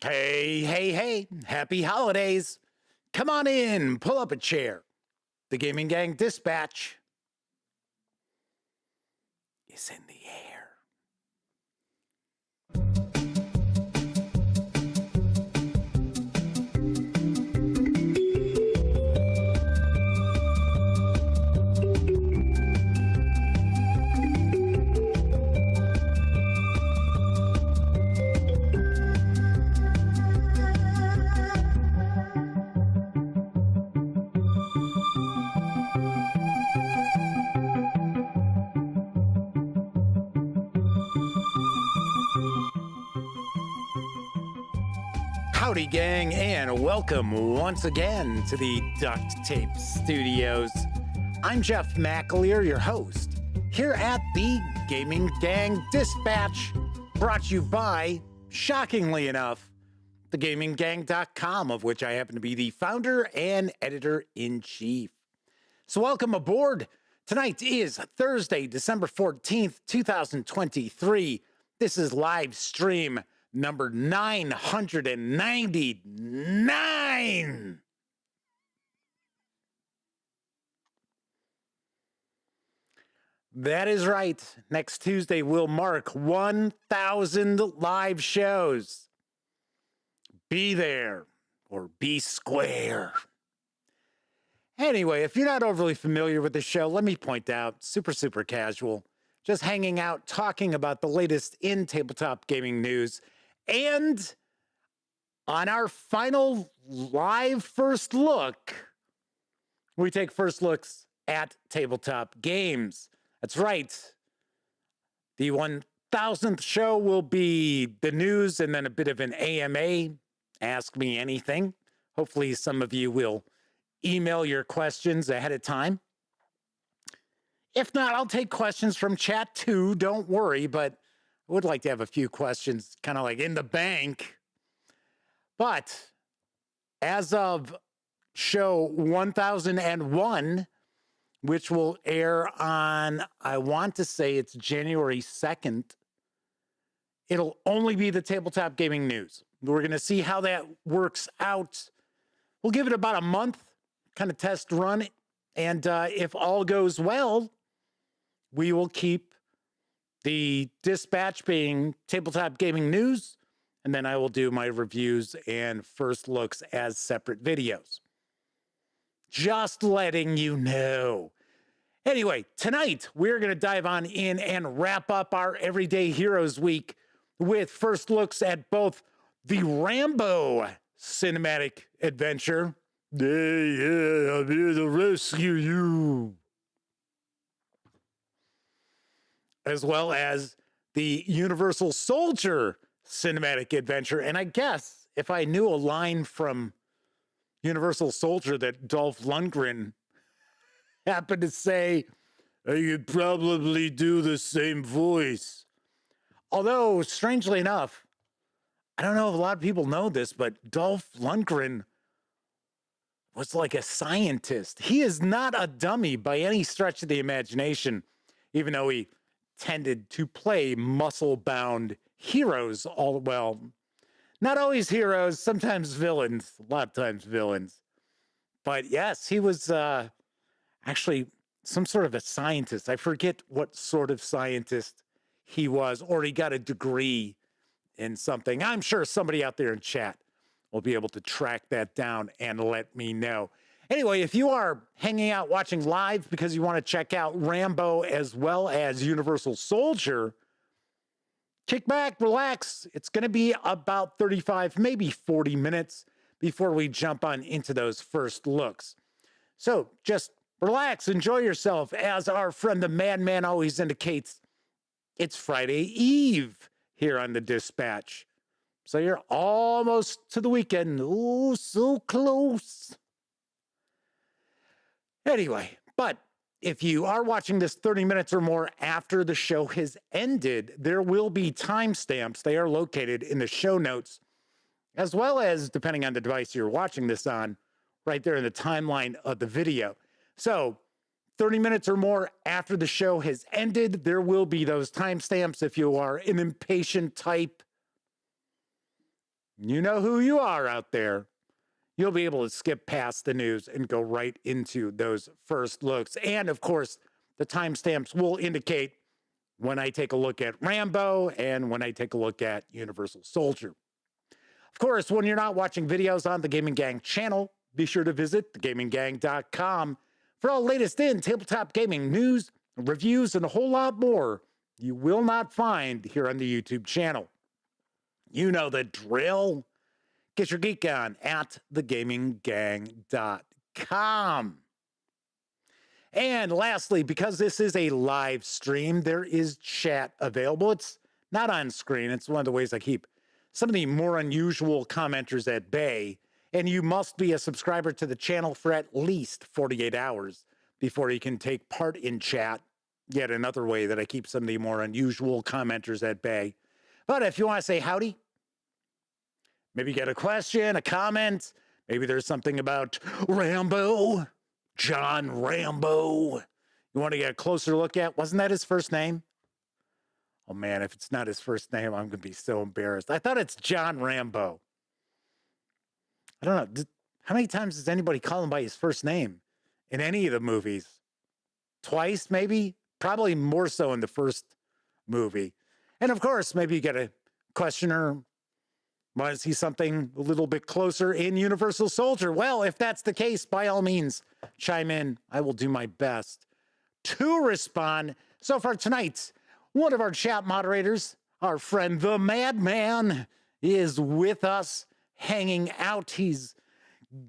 Hey, hey, hey, happy holidays. Come on in, pull up a chair. The Gaming Gang Dispatch is in the air. Howdy, gang, and welcome once again to the Duct Tape Studios. I'm Jeff McAleer, your host, here at the Gaming Gang Dispatch, brought to you by, shockingly enough, thegaminggang.com, of which I happen to be the founder and editor-in-chief. So welcome aboard. Tonight is Thursday, December 14th, 2023. This is live stream number 999. That is right. Next Tuesday will mark 1,000 live shows. Be there or be square. Anyway, if you're not overly familiar with the show, let me point out, super casual, just hanging out, talking about the latest in tabletop gaming news. And on our final live first look, we take first looks at tabletop games. That's right. The 1,000th show will be the news and then a bit of an AMA, Ask Me Anything. Hopefully some of you will email your questions ahead of time. If not, I'll take questions from chat too, don't worry, but I would like to have a few questions kind of like in the bank. But as of show 1001, which will air on, I want to say it's January 2nd, it'll only be the tabletop gaming news. We're going to see how that works out. We'll give it about a month, kind of test run. And if all goes well, we will keep the dispatch being tabletop gaming news, and then I will do my reviews and first looks as separate videos. Just letting you know. Anyway, tonight we're going to dive on in and wrap up our Everyday Heroes week with first looks at both the Rambo cinematic adventure. Yeah, I'm here to rescue you. As well as the Universal Soldier cinematic adventure. And I guess if I knew a line from Universal Soldier that Dolph Lundgren happened to say, I could probably do the same voice. Although, strangely enough, I don't know if a lot of people know this, but Dolph Lundgren was like a scientist. He is not a dummy by any stretch of the imagination, even though he tended to play muscle-bound heroes not always heroes, sometimes villains, a lot of times villains. But yes, he was actually some sort of a scientist. I forget what sort of scientist he was, or he got a degree in something. I'm sure somebody out there in chat will be able to track that down and let me know. Anyway, if you are hanging out watching live because you want to check out Rambo as well as Universal Soldier, kick back, relax. It's going to be about 35, maybe 40 minutes before we jump on into those first looks. So just relax, enjoy yourself. As our friend the Madman always indicates, it's Friday Eve here on the Dispatch. So you're almost to the weekend. Oh, so close. Anyway, but if you are watching this 30 minutes or more after the show has ended, there will be timestamps. They are located in the show notes, as well as, depending on the device you're watching this on, right there in the timeline of the video. So 30 minutes or more after the show has ended, there will be those timestamps if you are an impatient type. You know who you are out there. You'll be able to skip past the news and go right into those first looks. And of course, the timestamps will indicate when I take a look at Rambo and when I take a look at Universal Soldier. Of course, when you're not watching videos on the Gaming Gang channel, be sure to visit thegaminggang.com for all latest in tabletop gaming news, reviews, and a whole lot more you will not find here on the YouTube channel. You know the drill. Get your geek on at thegaminggang.com. And lastly, because this is a live stream, there is chat available. It's not on screen. It's one of the ways I keep some of the more unusual commenters at bay. And you must be a subscriber to the channel for at least 48 hours before you can take part in chat. Yet another way that I keep some of the more unusual commenters at bay. But if you want to say howdy, maybe get a question, a comment. Maybe there's something about Rambo, John Rambo. You want to get a closer look at? Wasn't that his first name? Oh man, if it's not his first name, I'm going to be so embarrassed. I thought it's John Rambo. I don't know. How many times does anybody call him by his first name in any of the movies? Twice, maybe? Probably more so in the first movie. And of course, maybe you get a questioner. Want to see something a little bit closer in Universal Soldier? Well, if that's the case, by all means, chime in. I will do my best to respond. So far tonight, one of our chat moderators, our friend the Madman, is with us, hanging out. He's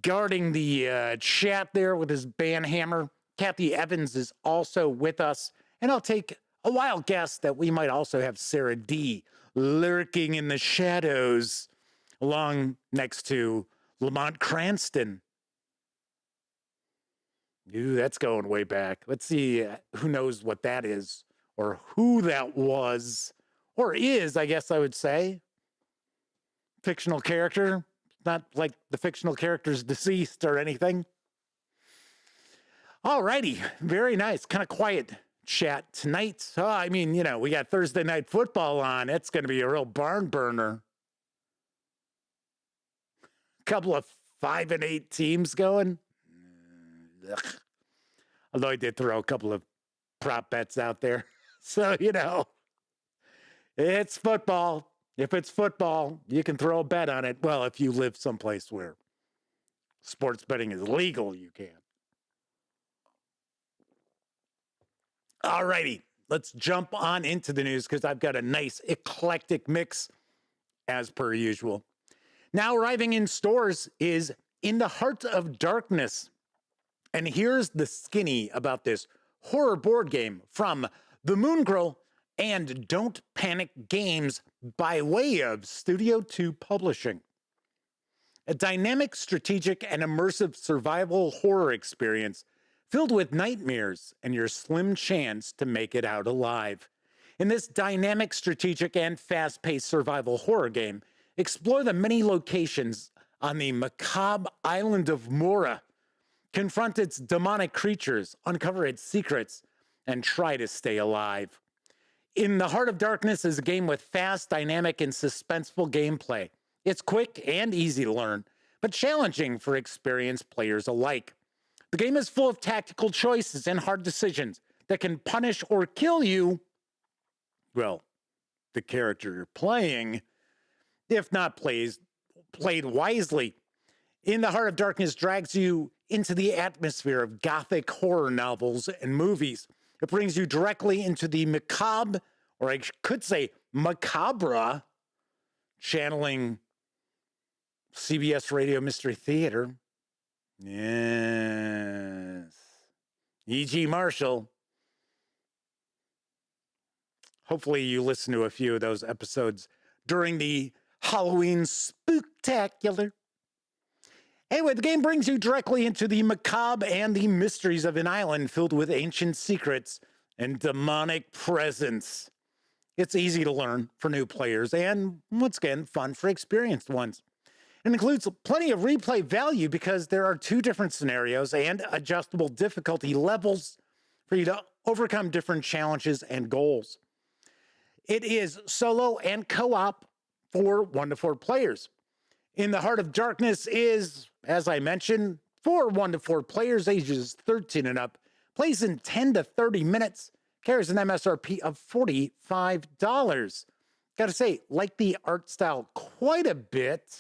guarding the chat there with his band hammer. Kathy Evans is also with us. And I'll take a wild guess that we might also have Sarah D lurking in the shadows along next to Lamont Cranston. Ooh, that's going way back. Let's see who knows what that is or who that was or is, I guess I would say. Fictional character. Not like the fictional character's deceased or anything. Alrighty, very nice. Kind of quiet chat tonight. Oh, I mean, you know, we got Thursday Night Football on. It's going to be a real barn burner. Couple of 5-8 teams going. Ugh. Although I did throw a couple of prop bets out there. So, you know, it's football. If it's football, you can throw a bet on it. Well, if you live someplace where sports betting is legal, you can. All righty, let's jump on into the news because I've got a nice eclectic mix as per usual. Now arriving in stores is In the Heart of Darkness. And here's the skinny about this horror board game from the Moongrel and Don't Panic Games by way of Studio 2 Publishing. A dynamic, strategic, and immersive survival horror experience filled with nightmares and your slim chance to make it out alive. In this dynamic, strategic, and fast-paced survival horror game, explore the many locations on the macabre island of Mora, confront its demonic creatures, uncover its secrets, and try to stay alive. In the Heart of Darkness is a game with fast, dynamic, and suspenseful gameplay. It's quick and easy to learn, but challenging for experienced players alike. The game is full of tactical choices and hard decisions that can punish or kill you, well, the character you're playing, if not played wisely. In the Heart of Darkness drags you into the atmosphere of gothic horror novels and movies. It brings you directly into the macabre, or I could say macabre, channeling CBS Radio Mystery Theater. Yes. E.G. Marshall. Hopefully you listen to a few of those episodes during the Halloween spooktacular. Anyway, the game brings you directly into the macabre and the mysteries of an island filled with ancient secrets and demonic presence. It's easy to learn for new players and, once again, fun for experienced ones. It includes plenty of replay value because there are 2 different scenarios and adjustable difficulty levels for you to overcome different challenges and goals. It is solo and co-op for 1 to 4 players. In the Heart of Darkness is, as I mentioned, for 1 to 4 players, ages 13 and up, plays in 10 to 30 minutes, carries an MSRP of $45. Gotta say, like the art style quite a bit.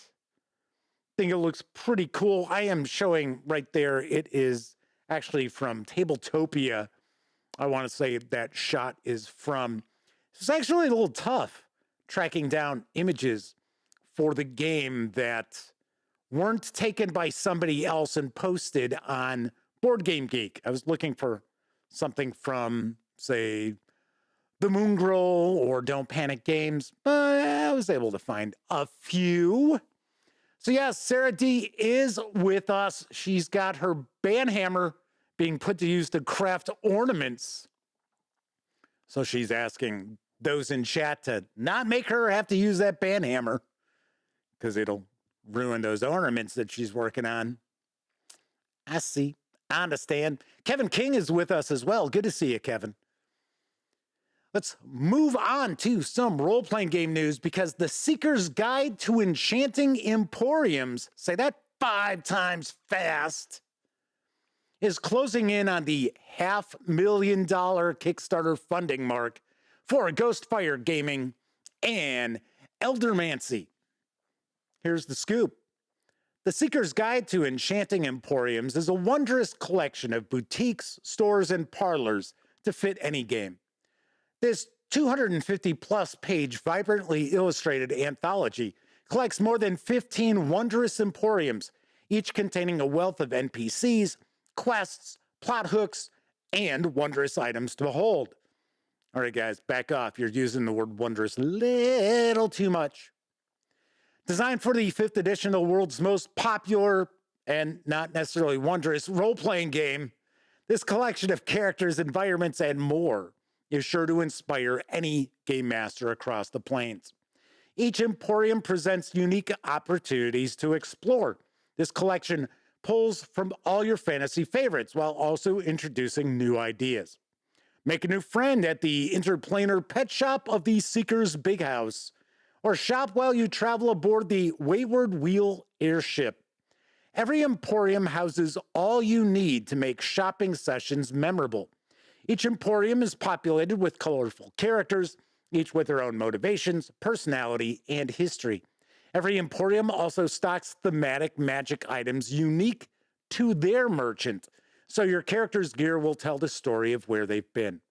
Think it looks pretty cool. I am showing right there, it is actually from Tabletopia. I want to say that shot is from. It's actually a little tough tracking down images for the game that weren't taken by somebody else and posted on Board Game Geek. I was looking for something from, say, the Moongrel or Don't Panic Games, but I was able to find a few. So yes, Sarah D is with us. She's got her banhammer being put to use to craft ornaments. So she's asking those in chat to not make her have to use that banhammer because it'll ruin those ornaments that she's working on. I see. I understand. Kevin King is with us as well. Good to see you, Kevin. Let's move on to some role-playing game news because The Seeker's Guide to Enchanting Emporiums, say that 5 times fast, is closing in on the $500,000 Kickstarter funding mark for Ghostfire Gaming and Eldermancy. Here's the scoop. The Seeker's Guide to Enchanting Emporiums is a wondrous collection of boutiques, stores, and parlors to fit any game. This 250-plus page vibrantly illustrated anthology collects more than 15 wondrous emporiums, each containing a wealth of NPCs, quests, plot hooks, and wondrous items to behold. All right, guys, back off. You're using the word wondrous a little too much. Designed for the 5th edition of the world's most popular and not necessarily wondrous role-playing game, this collection of characters, environments, and more is sure to inspire any game master across the plains. Each emporium presents unique opportunities to explore. This collection pulls from all your fantasy favorites while also introducing new ideas. Make a new friend at the interplanar pet shop of the Seeker's Big House, or shop while you travel aboard the Wayward Wheel airship. Every emporium houses all you need to make shopping sessions memorable. Each emporium is populated with colorful characters, each with their own motivations, personality, and history. Every emporium also stocks thematic magic items unique to their merchant, so your character's gear will tell the story of where they've been.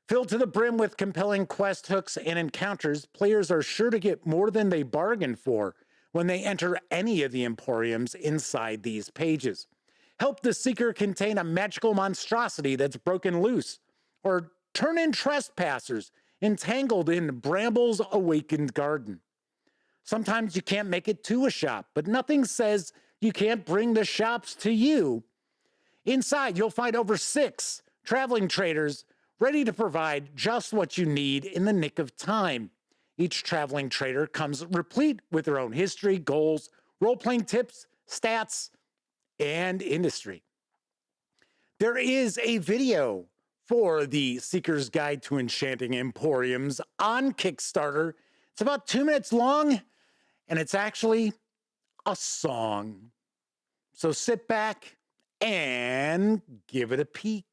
Filled to the brim with compelling quest hooks and encounters, players are sure to get more than they bargained for when they enter any of the emporiums inside these pages. Help the Seeker contain a magical monstrosity that's broken loose, or turn in trespassers entangled in Bramble's awakened garden. Sometimes you can't make it to a shop, but nothing says you can't bring the shops to you. Inside, you'll find over 6 traveling traders ready to provide just what you need in the nick of time. Each traveling trader comes replete with their own history, goals, role-playing tips, stats, and industry. There is a video for the Seeker's Guide to Enchanting Emporiums on Kickstarter. It's about 2 minutes long, and it's actually a song. So sit back and give it a peek.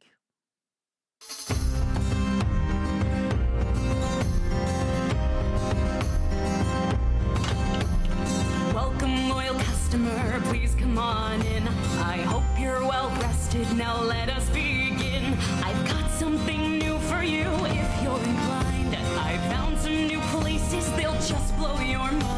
Welcome, loyal customer, please come on in. I hope you're well rested, now let us begin. I've got something new for you if you're inclined. I found some new places, they'll just blow your mind.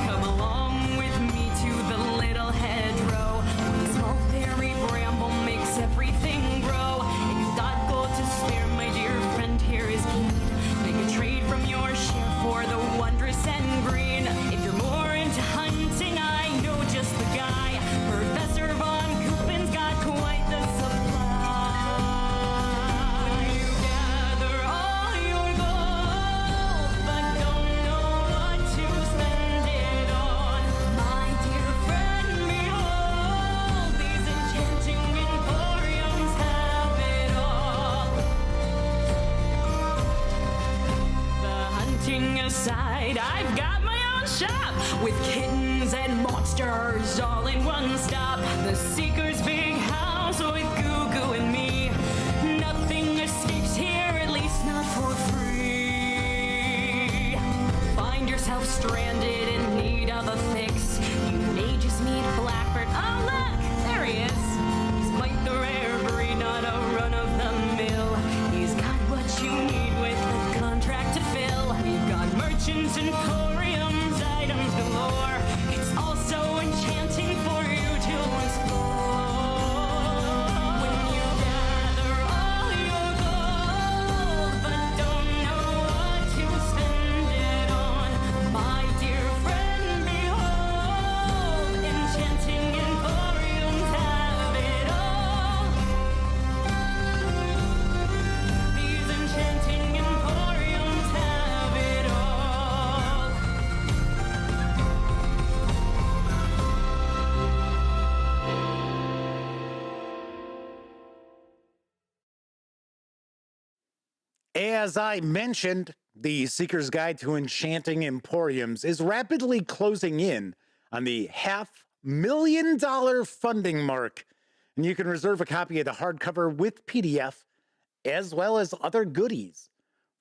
Come along with me to the little hedgerow, where the small fairy bramble makes everything grow. If you've got gold to spare, my dear friend, here is key. Make a trade from your share for the wondrous and green. If you're more into hunting, I know just the guy. Professor Von Coopin's got quite the supply. When you gather all your gold, but don't know what to spend it on, my dear friend, behold, these enchanting emporiums have it all. The hunting aside, I've got my own shop with kittens and monsters all in one stop. The Seeker's big house with Goo Goo and me. Nothing escapes here, at least not for free. Find yourself stranded in need of a fix. You may just need Blackbird. Oh look, there he is. He's quite the rare breed, not a run of the mill. He's got what you need with the contract to fill. We've got merchants, emporiums, items galore. It's also enchanting for you to explore. When you gather all your gold, but don't know what to spend it on, my dear friend, behold, enchanting emporiums have it all. These enchanting emporiums have it all. As I mentioned, the Seeker's Guide to Enchanting Emporiums is rapidly closing in on the $500,000 funding mark, and you can reserve a copy of the hardcover with PDF as well as other goodies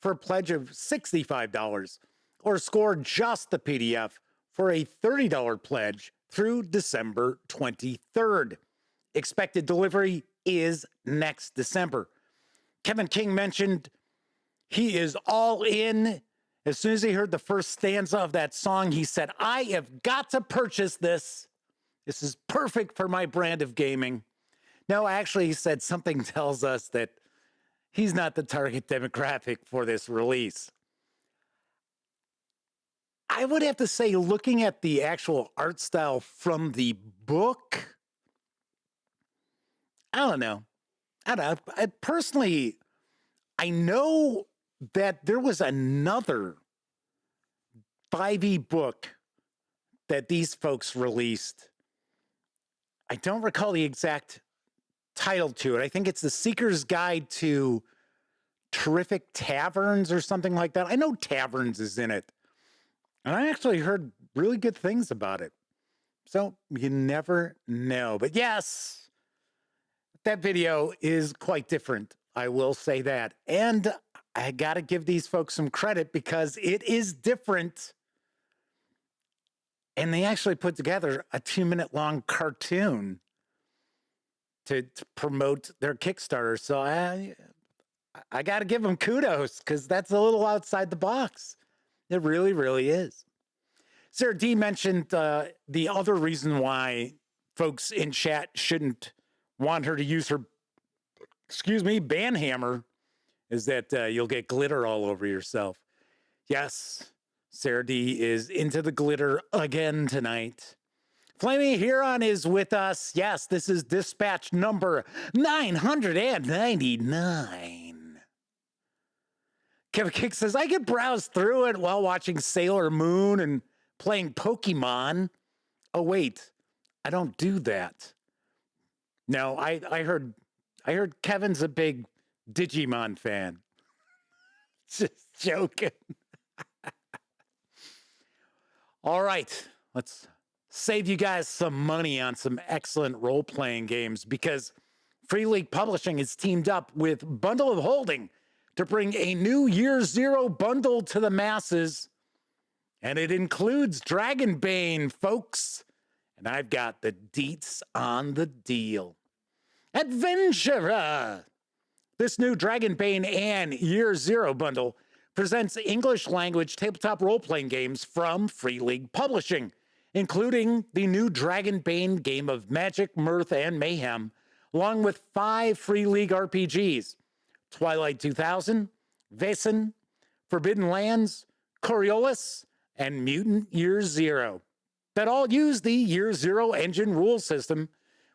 for a pledge of $65 or score just the PDF for a $30 pledge through December 23rd. Expected delivery is next December. Kevin King mentioned he is all in. As soon as he heard the first stanza of that song, he said, I have got to purchase this. This is perfect for my brand of gaming. No, actually, he said something tells us that he's not the target demographic for this release. I would have to say, looking at the actual art style from the book, I don't know. Personally, I know that there was another 5e book that these folks released. I don't recall the exact title to it. I think it's The Seeker's Guide to Terrific Taverns or something like that. I know Taverns is in it. And I actually heard really good things about it. So you never know. But yes, that video is quite different. I will say that. And I got to give these folks some credit because it is different. And they actually put together a 2-minute long cartoon to promote their Kickstarter. So I got to give them kudos because that's a little outside the box. It really, really is. Sarah D mentioned the other reason why folks in chat shouldn't want her to use her, banhammer, is that you'll get glitter all over yourself. Yes, Sarah D is into the glitter again tonight. Flaming Huron is with us. Yes, this is dispatch number 999. Kevin Kick says, I could browse through it while watching Sailor Moon and playing Pokemon. Oh, wait, I don't do that. No, I heard Kevin's a big Digimon fan. Just joking. All right, let's save you guys some money on some excellent role-playing games because Free League Publishing has teamed up with Bundle of Holding to bring a new Year Zero bundle to the masses. And it includes Dragonbane, folks. And I've got the deets on the deal. Adventurer! This new Dragonbane and Year Zero bundle presents English language tabletop role-playing games from Free League Publishing, including the new Dragonbane game of magic, mirth, and mayhem, along with 5 Free League RPGs, Twilight 2000, Vaesen, Forbidden Lands, Coriolis, and Mutant Year Zero, that all use the Year Zero engine rule system,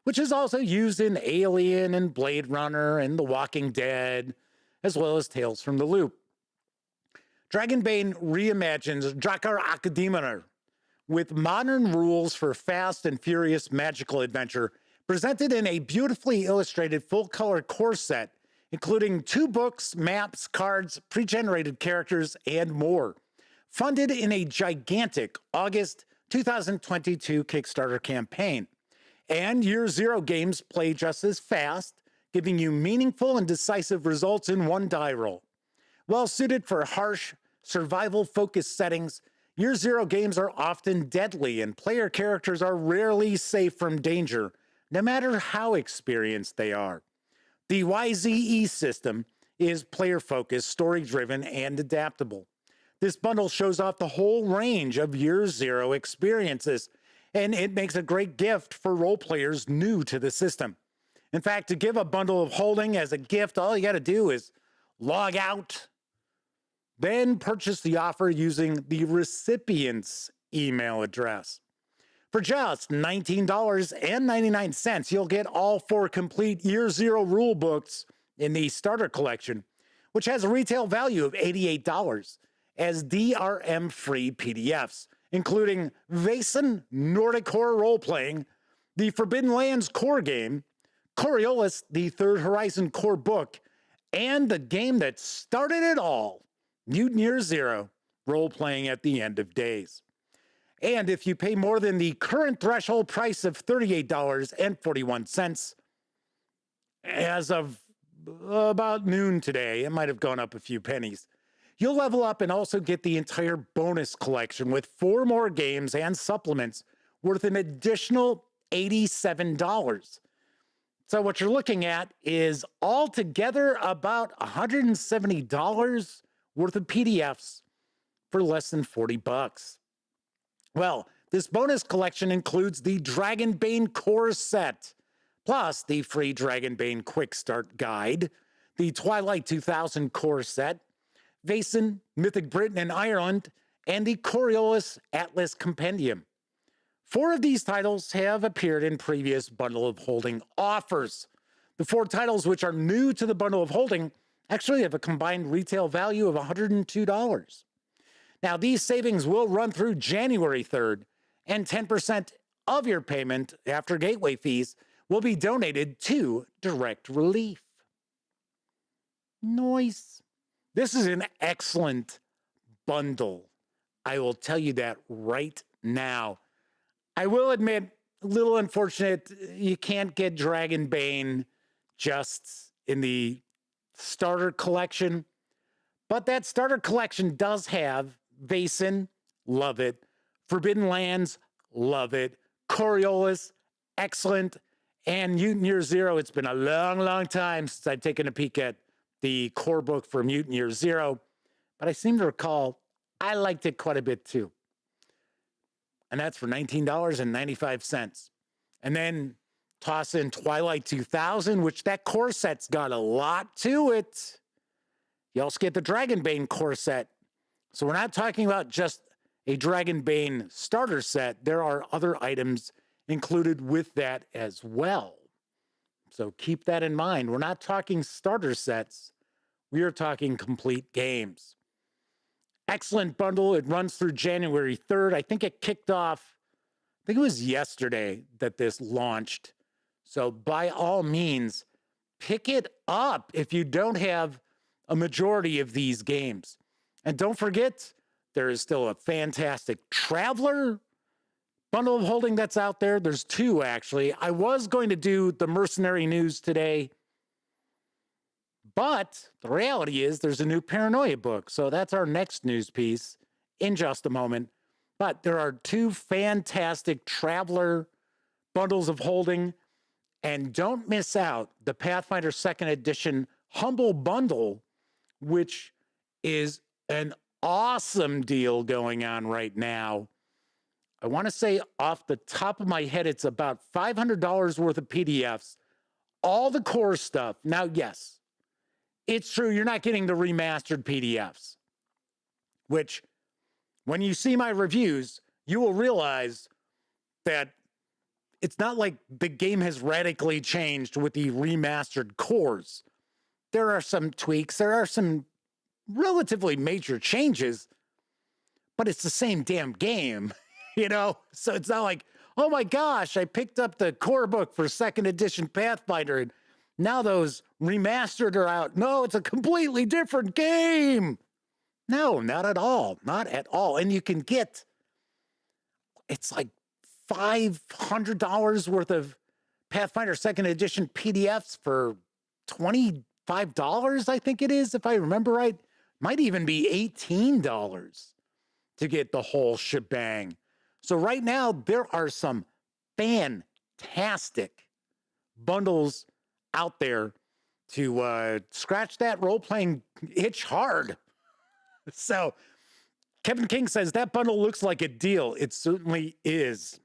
which is also used in Alien and Blade Runner and The Walking Dead, as well as Tales from the Loop. Dragonbane reimagines Drakar Akademir with modern rules for fast and furious magical adventure, presented in a beautifully illustrated full-color core set, including 2 books, maps, cards, pre-generated characters, and more. funded in a gigantic August 2022 Kickstarter campaign. And Year Zero games play just as fast, giving you meaningful and decisive results in one die roll. Well suited for harsh, survival-focused settings, Year Zero games are often deadly and player characters are rarely safe from danger, no matter how experienced they are. The YZE system is player-focused, story-driven, and adaptable. This bundle shows off the whole range of Year Zero experiences, and it makes a great gift for role players new to the system. In fact, to give a bundle of holding as a gift, all you got to do is log out, then purchase the offer using the recipient's email address. For just $19.99, you'll get all 4 complete Year Zero rule books in the starter collection, which has a retail value of $88 as DRM-free PDFs, including Vaesen Nordic Horror Role-Playing, the Forbidden Lands core game, Coriolis, the Third Horizon core book, and the game that started it all, Mutant Year Zero, Role-Playing at the End of Days. And if you pay more than the current threshold price of $38.41, as of about noon today, it might have gone up a few pennies, you'll level up and also get the entire bonus collection with 4 more games and supplements worth an additional $87. So what you're looking at is altogether about $170 worth of PDFs for less than $40. Well, this bonus collection includes the Dragonbane core set, plus the free Dragonbane Quick Start Guide, the Twilight 2000 core set, Vaesen, Mythic Britain and Ireland, and the Coriolis Atlas Compendium. 4 of these titles have appeared in previous Bundle of Holding offers. The 4 titles which are new to the Bundle of Holding actually have a combined retail value of $102. Now, these savings will run through January 3rd, and 10% of your payment after gateway fees will be donated to Direct Relief. Nice. This is an excellent bundle. I will tell you that right now. I will admit, a little unfortunate, you can't get Dragonbane just in the starter collection, but that starter collection does have Vaesen, love it. Forbidden Lands, love it. Coriolis, excellent. And Mutant Year Zero, it's been a long, long time since I've taken a peek at the core book for Mutant Year Zero, but I seem to recall I liked it quite a bit too. And that's for $19.95. And then toss in Twilight 2000, which that core set's got a lot to it. You also get the Dragonbane core set. So we're not talking about just a Dragonbane starter set. There are other items included with that as well. So keep that in mind. We're not talking starter sets. We are talking complete games. Excellent bundle. It runs through January 3rd. I think it kicked off, I think it was yesterday that this launched. So by all means, pick it up if you don't have a majority of these games. And don't forget, there is still a fantastic Traveler Bundle of Holding that's out there. There's 2, actually. I was going to do the Mercenary News today, but the reality is there's a new Paranoia book. So that's our next news piece in just a moment. But there are 2 fantastic Traveler Bundles of Holding. And don't miss out the Pathfinder 2nd Edition Humble Bundle, which is an awesome deal going on right now. I want to say off the top of my head, it's about $500 worth of PDFs, all the core stuff. Now, yes, it's true, you're not getting the remastered PDFs, which when you see my reviews, you will realize that it's not like the game has radically changed with the remastered cores. There are some tweaks, there are some relatively major changes, but it's the same damn game, you know? So it's not like, oh my gosh, I picked up the core book for 2nd edition Pathfinder and now those remastered are out. No, it's a completely different game. No, not at all. Not at all. And you can get, it's like $500 worth of Pathfinder 2nd Edition PDFs for $25, I think it is, if I remember right. Might even be $18 to get the whole shebang. So right now, there are some fantastic bundles out there to scratch that role-playing itch hard. So Kevin King says, that bundle looks like a deal. It certainly is.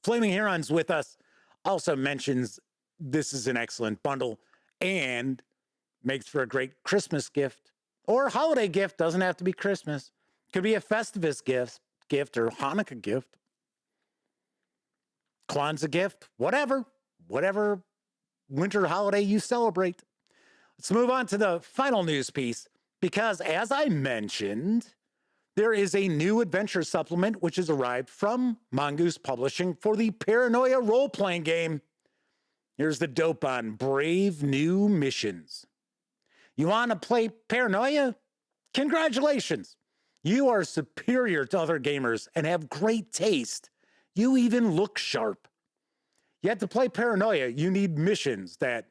Flaming Heron's with us also mentions this is an excellent bundle and makes for a great Christmas gift or holiday gift. Doesn't have to be Christmas. Could be a Festivus gift or Hanukkah gift, Kwanzaa gift, whatever winter holiday you celebrate. Let's move on to the final news piece, because as I mentioned, there is a new adventure supplement which has arrived from Mongoose Publishing for the Paranoia role-playing game. Here's the dope on Brave New Missions. You want to play Paranoia? Congratulations! You are superior to other gamers and have great taste. You even look sharp. Yet to play Paranoia, you need missions that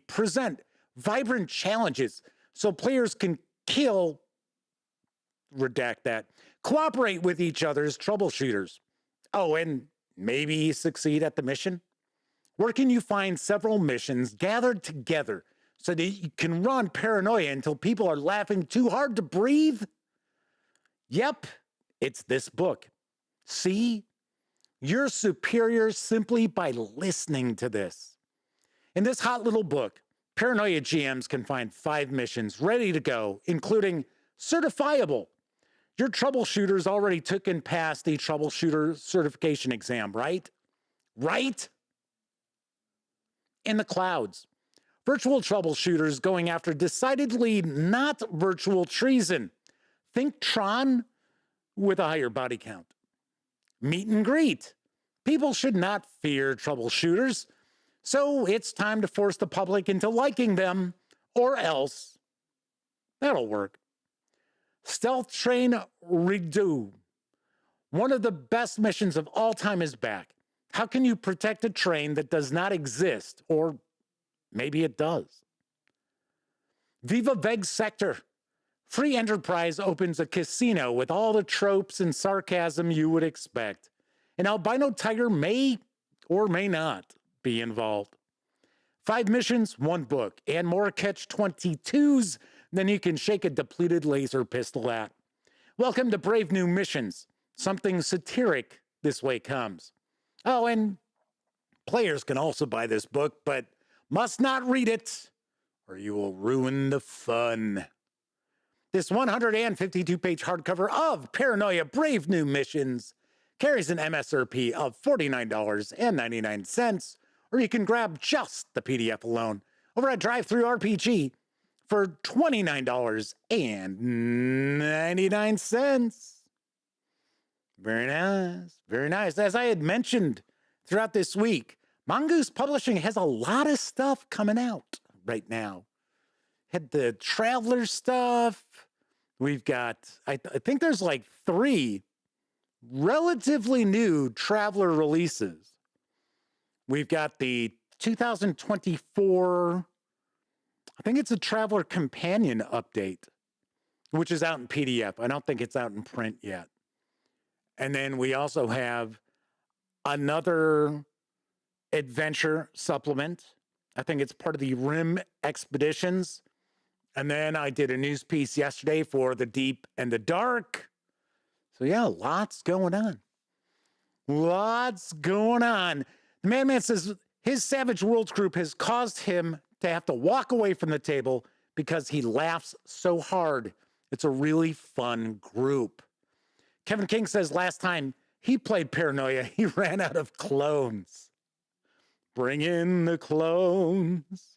present vibrant challenges so players can kill, redact that, cooperate with each other as troubleshooters. Oh, and maybe succeed at the mission? Where can you find several missions gathered together so that you can run Paranoia until people are laughing too hard to breathe? Yep, it's this book. See? You're superior simply by listening to this. In this hot little book, Paranoia GMs can find 5 missions ready to go, including certifiable. Your troubleshooters already took and passed the troubleshooter certification exam, right? Right? In the clouds. Virtual troubleshooters going after decidedly not virtual treason. Think Tron with a higher body count. Meet and greet. People should not fear troubleshooters, so it's time to force the public into liking them, or else. That'll work. Stealth Train Redo. One of the best missions of all time is back. How can you protect a train that does not exist? Or maybe it does. Viva Veg Sector. Free Enterprise opens a casino with all the tropes and sarcasm you would expect. An albino tiger may or may not be involved. 5 missions, 1 book, and more catch-22s than you can shake a depleted laser pistol at. Welcome to Brave New Missions. Something satiric this way comes. Oh, and players can also buy this book, but must not read it, or you will ruin the fun. This 152-page hardcover of Paranoia Brave New Missions carries an MSRP of $49.99, or you can grab just the PDF alone over at DriveThruRPG for $29.99. Very nice, very nice. As I had mentioned throughout this week, Mongoose Publishing has a lot of stuff coming out right now. Had the Traveler stuff. We've got, I think there's like 3 relatively new Traveler releases. We've got the 2024, I think it's a Traveler Companion update, which is out in PDF. I don't think it's out in print yet. And then we also have another adventure supplement. I think it's part of the Rim Expeditions. And then I did a news piece yesterday for The Deep and the Dark. So yeah, lots going on. Lots going on. The Madman says his Savage Worlds group has caused him to have to walk away from the table because he laughs so hard. It's a really fun group. Kevin King says last time he played Paranoia, he ran out of clones. Bring in the clones.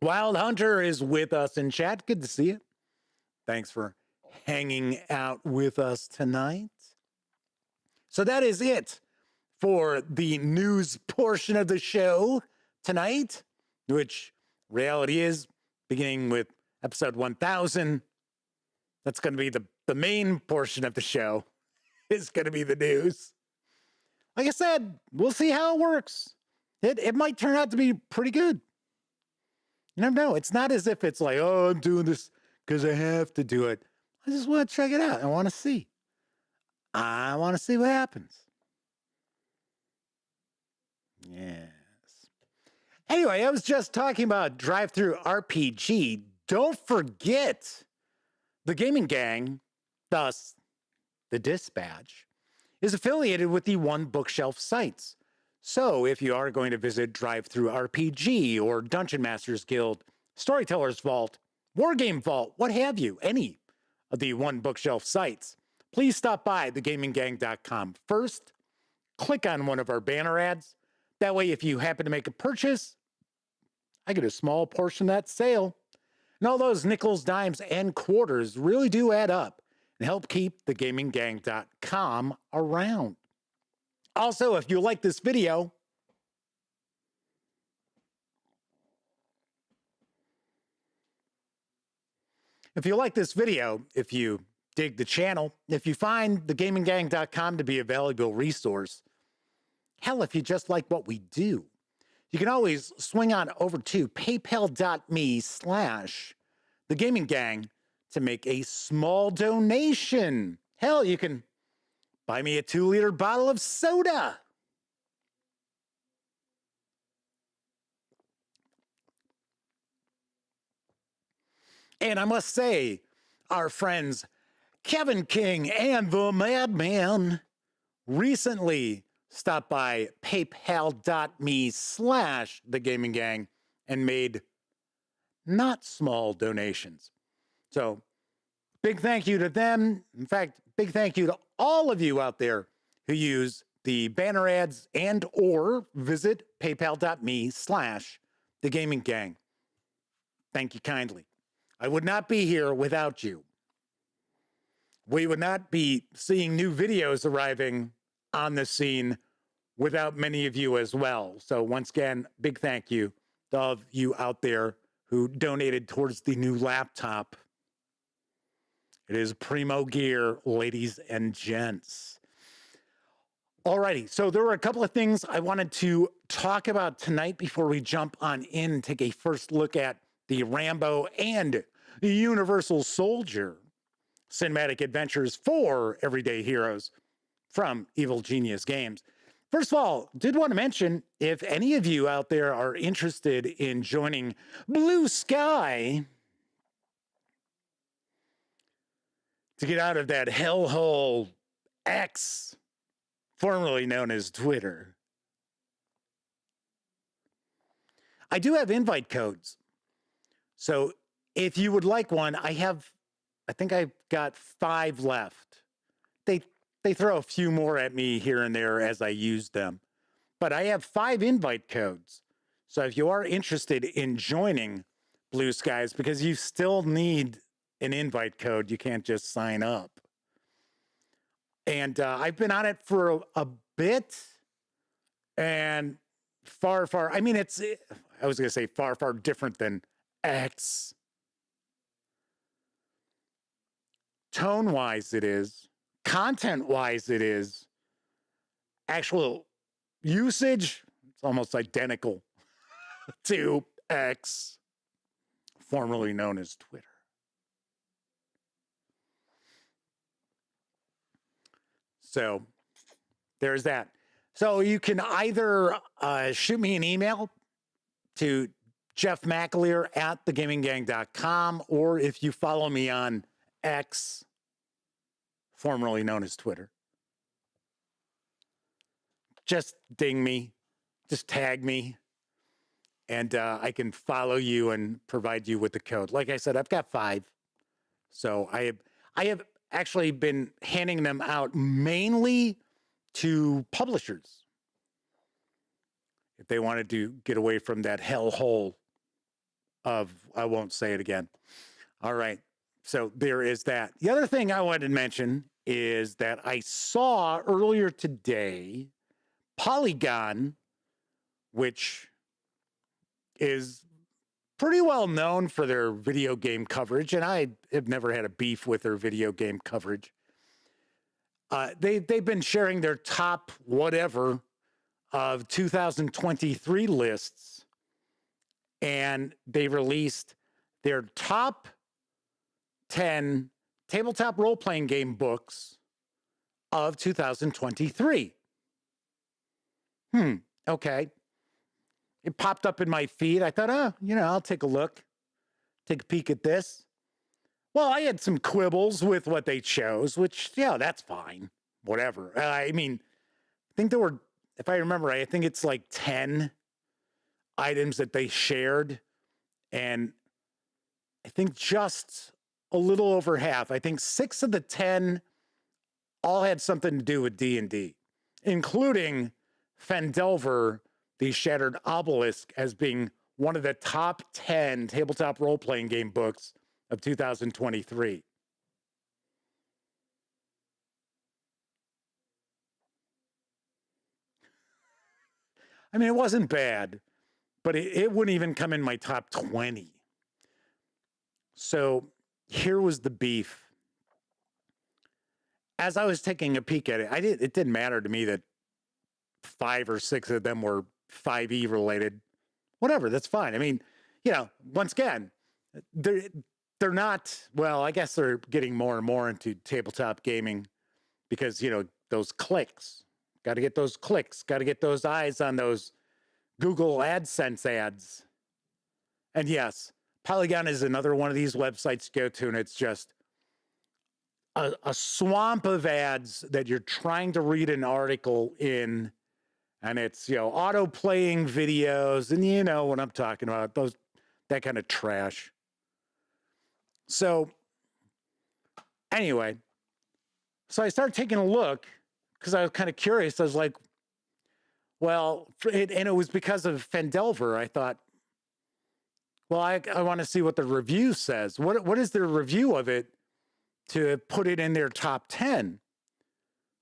Wild Hunter is with us in chat. Good to see you. Thanks for hanging out with us tonight. So that is it for the news portion of the show tonight, which reality is, beginning with episode 1000, that's going to be the main portion of the show, is going to be the news. Like I said, we'll see how it works. It might turn out to be pretty good. You never know. It's not as if it's like, oh, I'm doing this because I have to do it. I just want to check it out. I want to see. I want to see what happens. Yes. Anyway, I was just talking about DriveThruRPG. Don't forget, the gaming gang, thus the Dispatch, is affiliated with the One Bookshelf sites. So if you are going to visit DriveThruRPG or Dungeon Masters Guild, Storyteller's Vault, Wargame Vault, what have you, any of the One Bookshelf sites, please stop by thegaminggang.com. First, click on one of our banner ads. That way, if you happen to make a purchase, I get a small portion of that sale. And all those nickels, dimes, and quarters really do add up and help keep thegaminggang.com around. Also, if you like this video, if you dig the channel, if you find thegaminggang.com to be a valuable resource, hell, if you just like what we do, you can always swing on over to paypal.me/thegaminggang to make a small donation. Hell, you can buy me a 2-liter bottle of soda. And I must say, our friends Kevin King and the Madman recently stopped by paypal.me/thegaminggang and made not small donations. So big thank you to them. In fact, big thank you to all of you out there who use the banner ads and or visit paypal.me/thegaminggang. Thank you kindly. I would not be here without you. We would not be seeing new videos arriving on the scene without many of you as well. So once again, big thank you to all of you out there who donated towards the new laptop. It is primo gear, ladies and gents. Alrighty, so there were a couple of things I wanted to talk about tonight before we jump on in and take a first look at the Rambo and the Universal Soldier cinematic adventures for everyday heroes from Evil Genius Games. First of all, did want to mention, if any of you out there are interested in joining Blue Sky to get out of that hellhole X, formerly known as Twitter, I do have invite codes. So if you would like one, I think I've got 5 left. They throw a few more at me here and there as I use them. But I have 5 invite codes. So if you are interested in joining Blue Skies, because you still need an invite code, you can't just sign up. And I've been on it for a bit, and far, I mean, I was going to say far different than X. Tone-wise it is. Content-wise it is. Actual usage, it's almost identical to X, formerly known as Twitter. So there's that. So you can either shoot me an email to Jeff McAleer at thegaminggang.com, or if you follow me on X, formerly known as Twitter, just ding me, just tag me, and I can follow you and provide you with the code. Like I said, I've got 5. So I have actually been handing them out mainly to publishers if they wanted to get away from that hellhole of, I won't say it again. All right. So there is that. The other thing I wanted to mention is that I saw earlier today Polygon, which is pretty well known for their video game coverage, and I have never had a beef with their video game coverage. They've been sharing their top whatever of 2023 lists, and they released their top 10 tabletop role-playing game books of 2023. Okay. It popped up in my feed. I thought, I'll take a look, take a peek at this. Well, I had some quibbles with what they chose, which, yeah, that's fine. Whatever. I mean, I think there were, if I remember right, I think it's like 10 items that they shared. And I think just a little over half, I think 6 of the 10 all had something to do with D&D, including Phandelver, the Shattered Obelisk, as being one of the top 10 tabletop role-playing game books of 2023. I mean, it wasn't bad, but it wouldn't even come in my top 20. So here was the beef. As I was taking a peek at it, it didn't matter to me that 5 or 6 of them were 5e related. Whatever, that's fine. I mean, once again, they're not, well, I guess they're getting more and more into tabletop gaming because, those clicks. Got to get those clicks. Got to get those eyes on those Google AdSense ads. And yes, Polygon is another one of these websites to go to, and it's just a swamp of ads that you're trying to read an article in, and it's, auto-playing videos, and you know what I'm talking about, that kind of trash. So, anyway, so I started taking a look, because I was kind of curious. I was like, well, and it was because of Phandelver. I thought, well, I want to see what the review says. What is their review of it to put it in their top 10?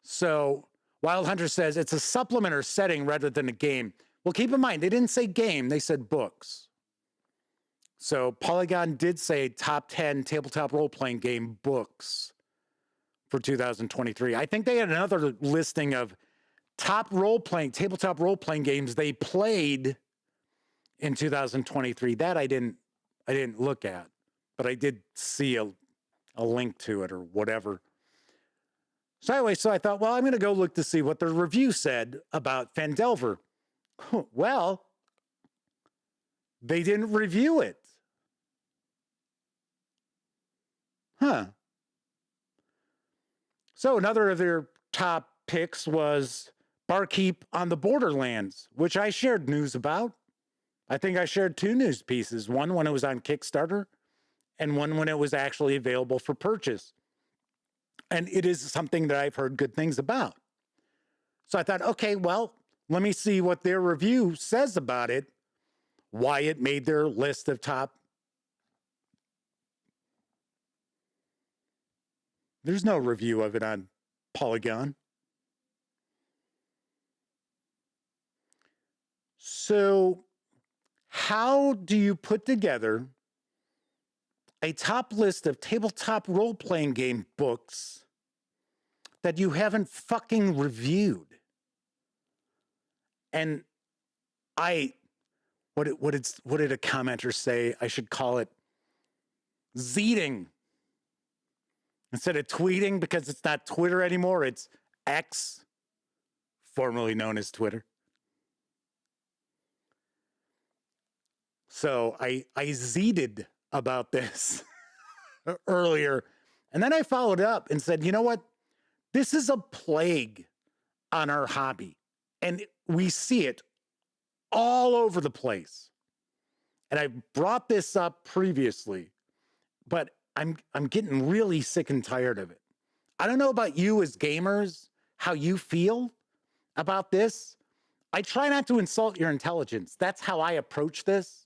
So Wild Hunter says it's a supplement or setting rather than a game. Well, keep in mind, they didn't say game, they said books. So Polygon did say top 10 tabletop role-playing game books for 2023. I think they had another listing of top tabletop role-playing games they played in 2023. That I didn't look at, but I did see a link to it or whatever. So anyway, I thought, well, I'm going to go look to see what the review said about Phandelver. Well, they didn't review it. So another of their top picks was Barkeep on the Borderlands, which I shared news about. I think I shared 2 news pieces, one when it was on Kickstarter and one when it was actually available for purchase. And it is something that I've heard good things about. So I thought, okay, well, let me see what their review says about it, why it made their list of top. There's no review of it on Polygon. So how do you put together a top list of tabletop role-playing game books that you haven't fucking reviewed? And what did a commenter say? I should call it zeeting. Instead of tweeting, because it's not Twitter anymore, it's X, formerly known as Twitter. So I zeeted about this earlier. And then I followed up and said, you know what? This is a plague on our hobby. And we see it all over the place. And I brought this up previously, but I'm getting really sick and tired of it. I don't know about you as gamers, how you feel about this. I try not to insult your intelligence. That's how I approach this.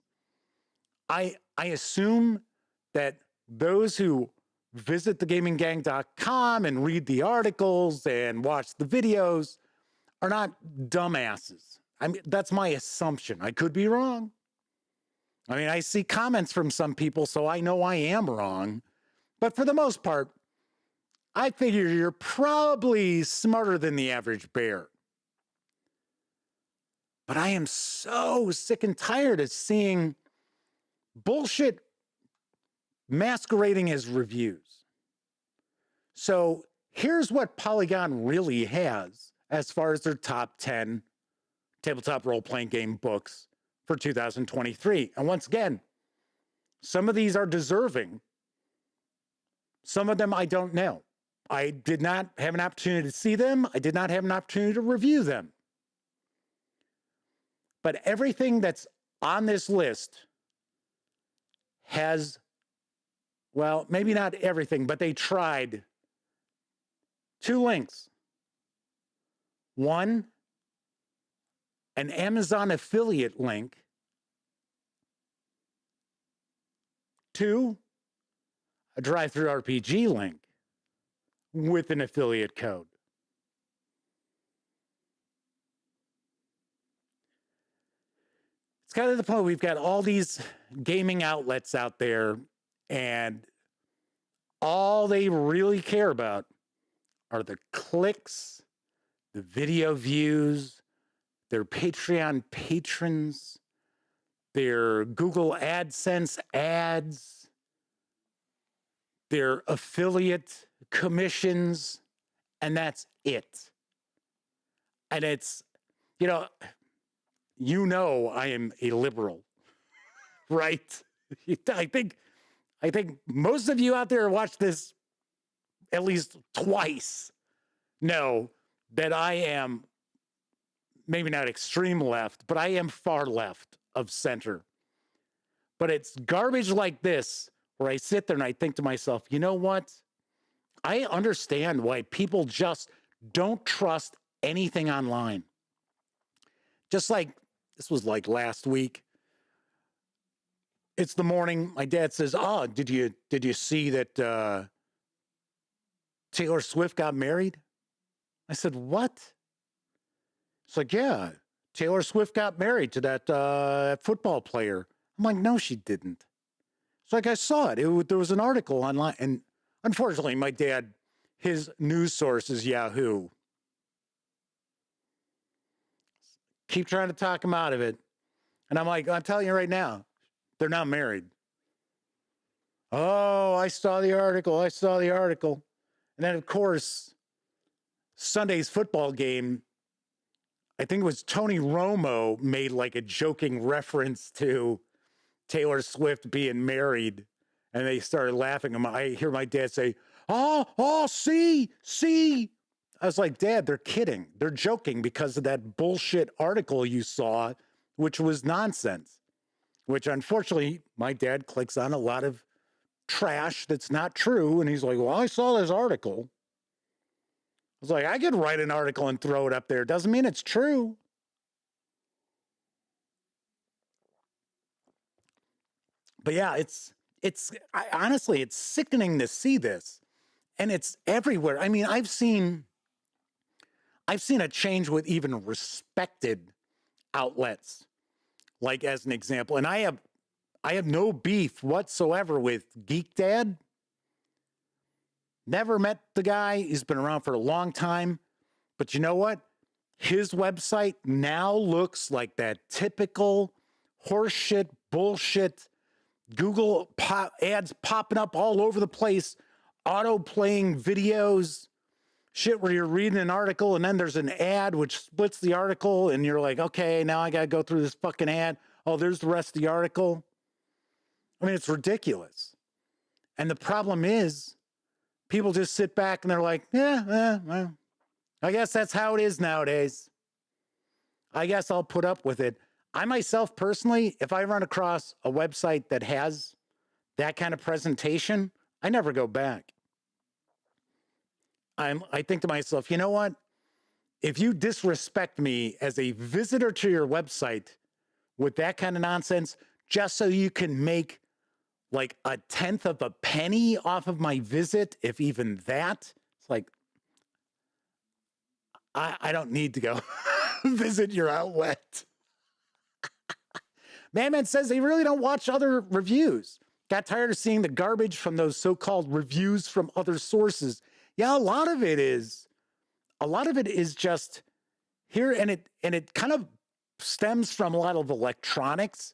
I assume that those who visit thegaminggang.com and read the articles and watch the videos are not dumbasses. I mean, that's my assumption. I could be wrong. I mean, I see comments from some people, so I know I am wrong. But for the most part, I figure you're probably smarter than the average bear. But I am so sick and tired of seeing bullshit masquerading as reviews. So here's what Polygon really has as far as their top 10 tabletop role-playing game books for 2023. And once again, some of these are deserving. Some of them I don't know. I did not have an opportunity to see them. I did not have an opportunity to review them. But everything that's on this list has, well, maybe not everything, but they tried 2 links. One, an Amazon affiliate link. 2, a DriveThruRPG link with an affiliate code. It's kind of the point we've got all these gaming outlets out there, and all they really care about are the clicks, the video views, their Patreon patrons, their Google AdSense ads, their affiliate commissions, and that's it. And it's, you know I am a liberal, right? I think most of you out there who watch this at least twice know that I am maybe not extreme left, but I am far left of center. But it's garbage like this where I sit there and I think to myself, you know what? I understand why people just don't trust anything online. Just like, this was like last week. It's the morning. My dad says, "Oh, did you see that Taylor Swift got married?" I said, "What?" It's like, "Yeah, Taylor Swift got married to that football player." I'm like, "No, she didn't." It's like, I saw it. There was an article online, and unfortunately, my dad, his news source is Yahoo. Keep trying to talk him out of it. And I'm like, I'm telling you right now, they're not married. "Oh, I saw the article. And then, of course, Sunday's football game, I think it was Tony Romo made like a joking reference to Taylor Swift being married. And they started laughing. I hear my dad say, oh, see. I was like, "Dad, they're kidding. They're joking because of that bullshit article you saw, which was nonsense." Which, unfortunately, my dad clicks on a lot of trash that's not true. And he's like, "Well, I saw this article." I was like, I could write an article and throw it up there. Doesn't mean it's true. But yeah, honestly, it's sickening to see this. And it's everywhere. I mean, I've seen a change with even respected outlets, like as an example. And I have no beef whatsoever with Geek Dad. Never met the guy. He's been around for a long time. But you know what? His website now looks like that typical horseshit, bullshit, Google ads popping up all over the place, auto-playing videos, shit where you're reading an article and then there's an ad which splits the article and you're like, okay, now I got to go through this fucking ad. Oh, there's the rest of the article. I mean, it's ridiculous. And the problem is, people just sit back and they're like, yeah, well, I guess that's how it is nowadays. I guess I'll put up with it. I myself personally, if I run across a website that has that kind of presentation, I never go back. I think to myself, you know what? If you disrespect me as a visitor to your website with that kind of nonsense, just so you can make like 1/10 of a penny off of my visit, if even that, it's like, I don't need to go visit your outlet. Madman says they really don't watch other reviews. Got tired of seeing the garbage from those so-called reviews from other sources. Yeah, a lot of it is just here, and it kind of stems from a lot of electronics.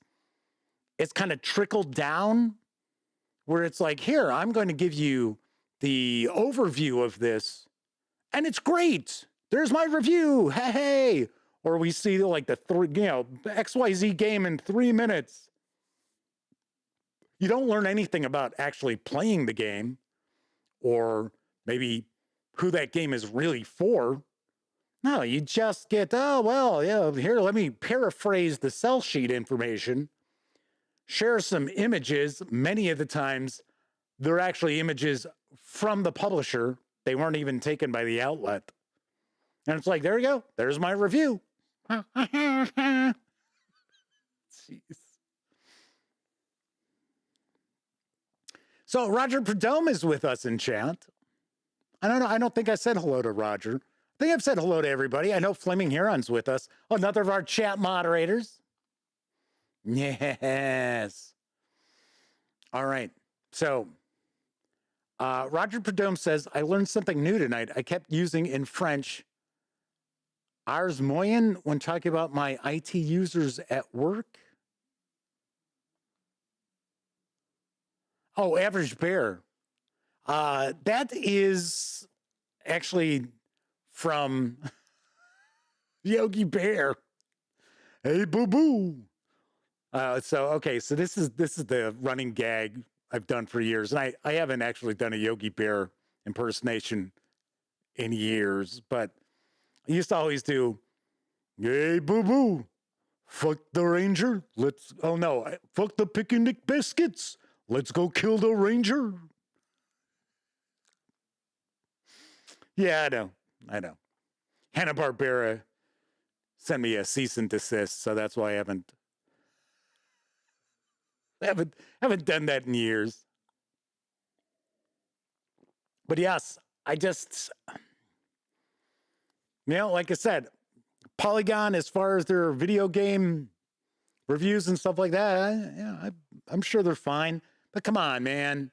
It's kind of trickled down where it's like, here, I'm going to give you the overview of this, and it's great. There's my review. Hey. Or we see like the XYZ game in 3 minutes. You don't learn anything about actually playing the game, or maybe who that game is really for. No, you just get, oh, well, yeah, here, let me paraphrase the sell sheet information, share some images. Many of the times, they're actually images from the publisher. They weren't even taken by the outlet. And it's like, there you go. There's my review. Jeez. So Roger Perdome is with us in chat. I don't know. I don't think I said hello to Roger. I think I've said hello to everybody. I know Flaming Heron's with us. Another of our chat moderators. Yes. All right. So Roger Perdome says, I learned something new tonight. I kept using in French Ars Moyen when talking about my IT users at work. Oh, Average Bear. That is actually from Yogi Bear. Hey, boo-boo. So this is the running gag I've done for years. And I haven't actually done a Yogi Bear impersonation in years, but I used to always do, hey, boo-boo, fuck the ranger. Fuck the picnic biscuits. Let's go kill the ranger. Yeah, I know. Hanna-Barbera sent me a cease and desist, so that's why I haven't done that in years. But yes, I just, like I said, Polygon, as far as their video game reviews and stuff like that, I'm sure they're fine. But come on, man.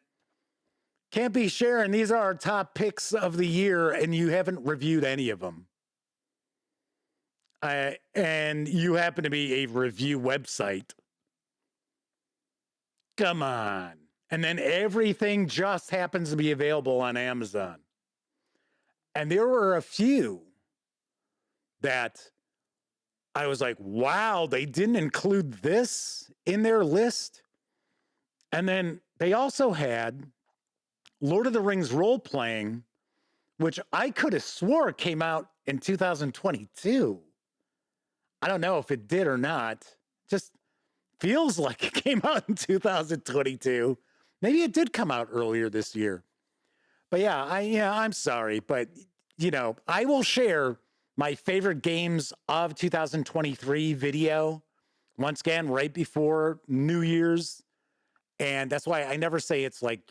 Can't be sharing. These are our top picks of the year, and you haven't reviewed any of them. And you happen to be a review website. Come on. And then everything just happens to be available on Amazon. And there were a few that I was like, wow, they didn't include this in their list. And then they also had Lord of the Rings role-playing, which I could have swore came out in 2022. I don't know if it did or not. Just feels like it came out in 2022. Maybe it did come out earlier this year. But I'm sorry, but I will share my favorite games of 2023 video once again right before New Year's. And that's why I never say it's like,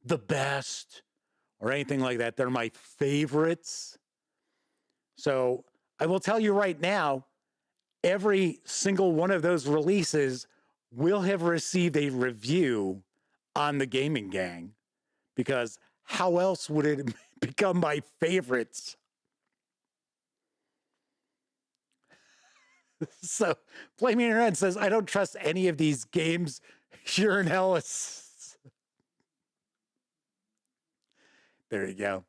the best or anything like that. They're my favorites. So I will tell you right now, every single one of those releases will have received a review on the Gaming Gang, because how else would it become my favorites? So Flaming Red says, I don't trust any of these games. You're an Ellis. There you go.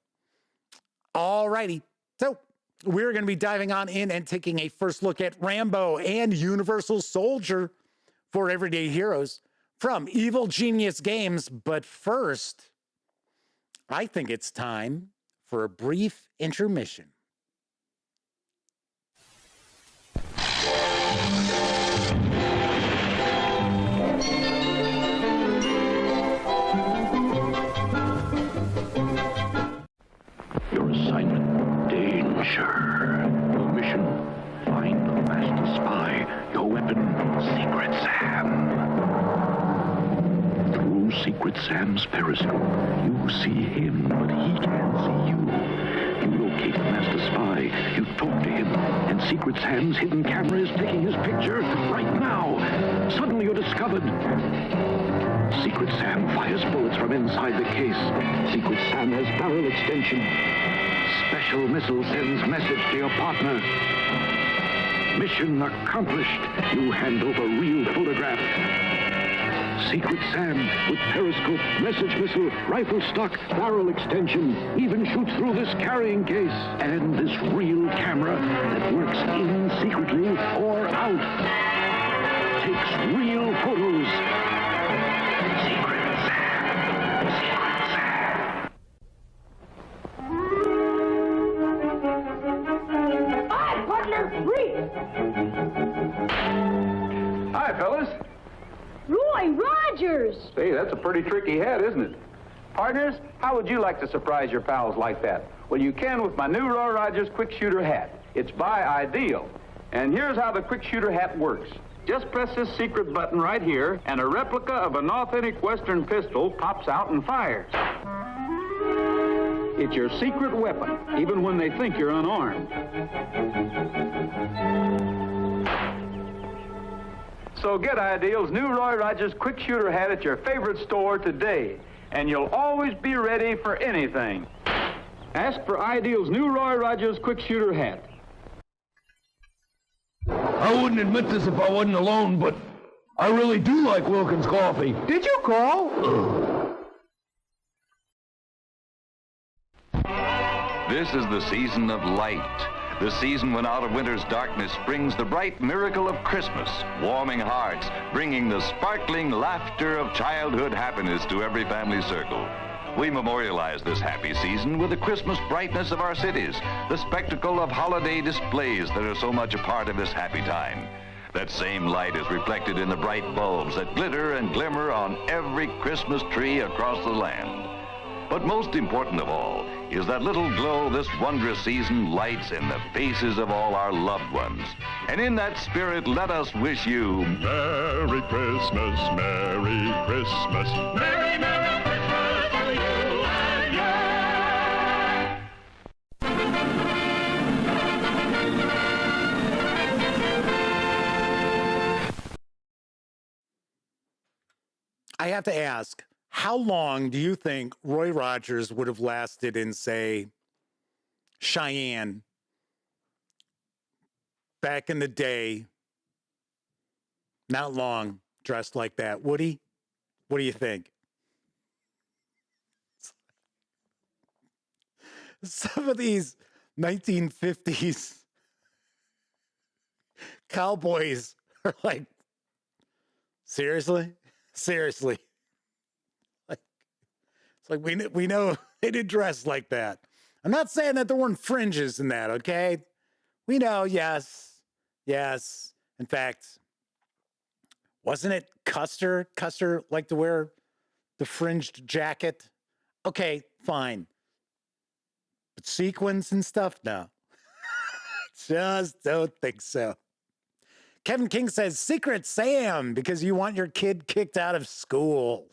All righty. So we're going to be diving on in and taking a first look at Rambo and Universal Soldier for Everyday Heroes from Evil Genius Games. But first, I think it's time for a brief intermission. Your assignment, danger. Your mission, find the master spy. Your weapon, Secret Sam. Through Secret Sam's periscope, you see him, but he can't see you. You locate the master spy, you talk to him, and Secret Sam's hidden camera is taking his picture right now. Suddenly you're discovered. Secret Sam fires bullets from inside the case. Secret Sam has barrel extension. Special missile sends message to your partner. Mission accomplished. You hand over real photograph. Secret Sam with periscope, message missile, rifle stock, barrel extension, even shoots through this carrying case. And this real camera that works in secretly or out. Takes real photos. Secret Sam. Secret Sam. Hi, partner, Reese! Hi, fellas. Roy Rogers! Say, that's a pretty tricky head, isn't it? Partners, how would you like to surprise your pals like that? Well, you can with my new Roy Rogers Quick Shooter hat. It's by Ideal. And here's how the Quick Shooter hat works. Just press this secret button right here, and a replica of an authentic Western pistol pops out and fires. It's your secret weapon, even when they think you're unarmed. So get Ideal's new Roy Rogers Quick Shooter hat at your favorite store today, and you'll always be ready for anything. Ask for Ideal's new Roy Rogers Quick Shooter hat. I wouldn't admit this if I wasn't alone, but I really do like Wilkins coffee. Did you call? This is the season of light. The season when out of winter's darkness springs the bright miracle of Christmas, warming hearts, bringing the sparkling laughter of childhood happiness to every family circle. We memorialize this happy season with the Christmas brightness of our cities, the spectacle of holiday displays that are so much a part of this happy time. That same light is reflected in the bright bulbs that glitter and glimmer on every Christmas tree across the land. But most important of all is that little glow this wondrous season lights in the faces of all our loved ones. And in that spirit, let us wish you Merry Christmas, Merry Christmas, Merry, Merry Christmas to you and I have to ask, how long do you think Roy Rogers would have lasted in, say, Cheyenne back in the day? Not long, dressed like that. Would he? What do you think? Some of these 1950s cowboys are like, seriously? Seriously. It's like we know they didn't dress like that. I'm not saying that there weren't fringes in that, okay? We know, yes. In fact, wasn't it Custer? Custer liked to wear the fringed jacket. Okay, fine. But sequins and stuff? No. Just don't think so. Kevin King says, Secret Sam, because you want your kid kicked out of school.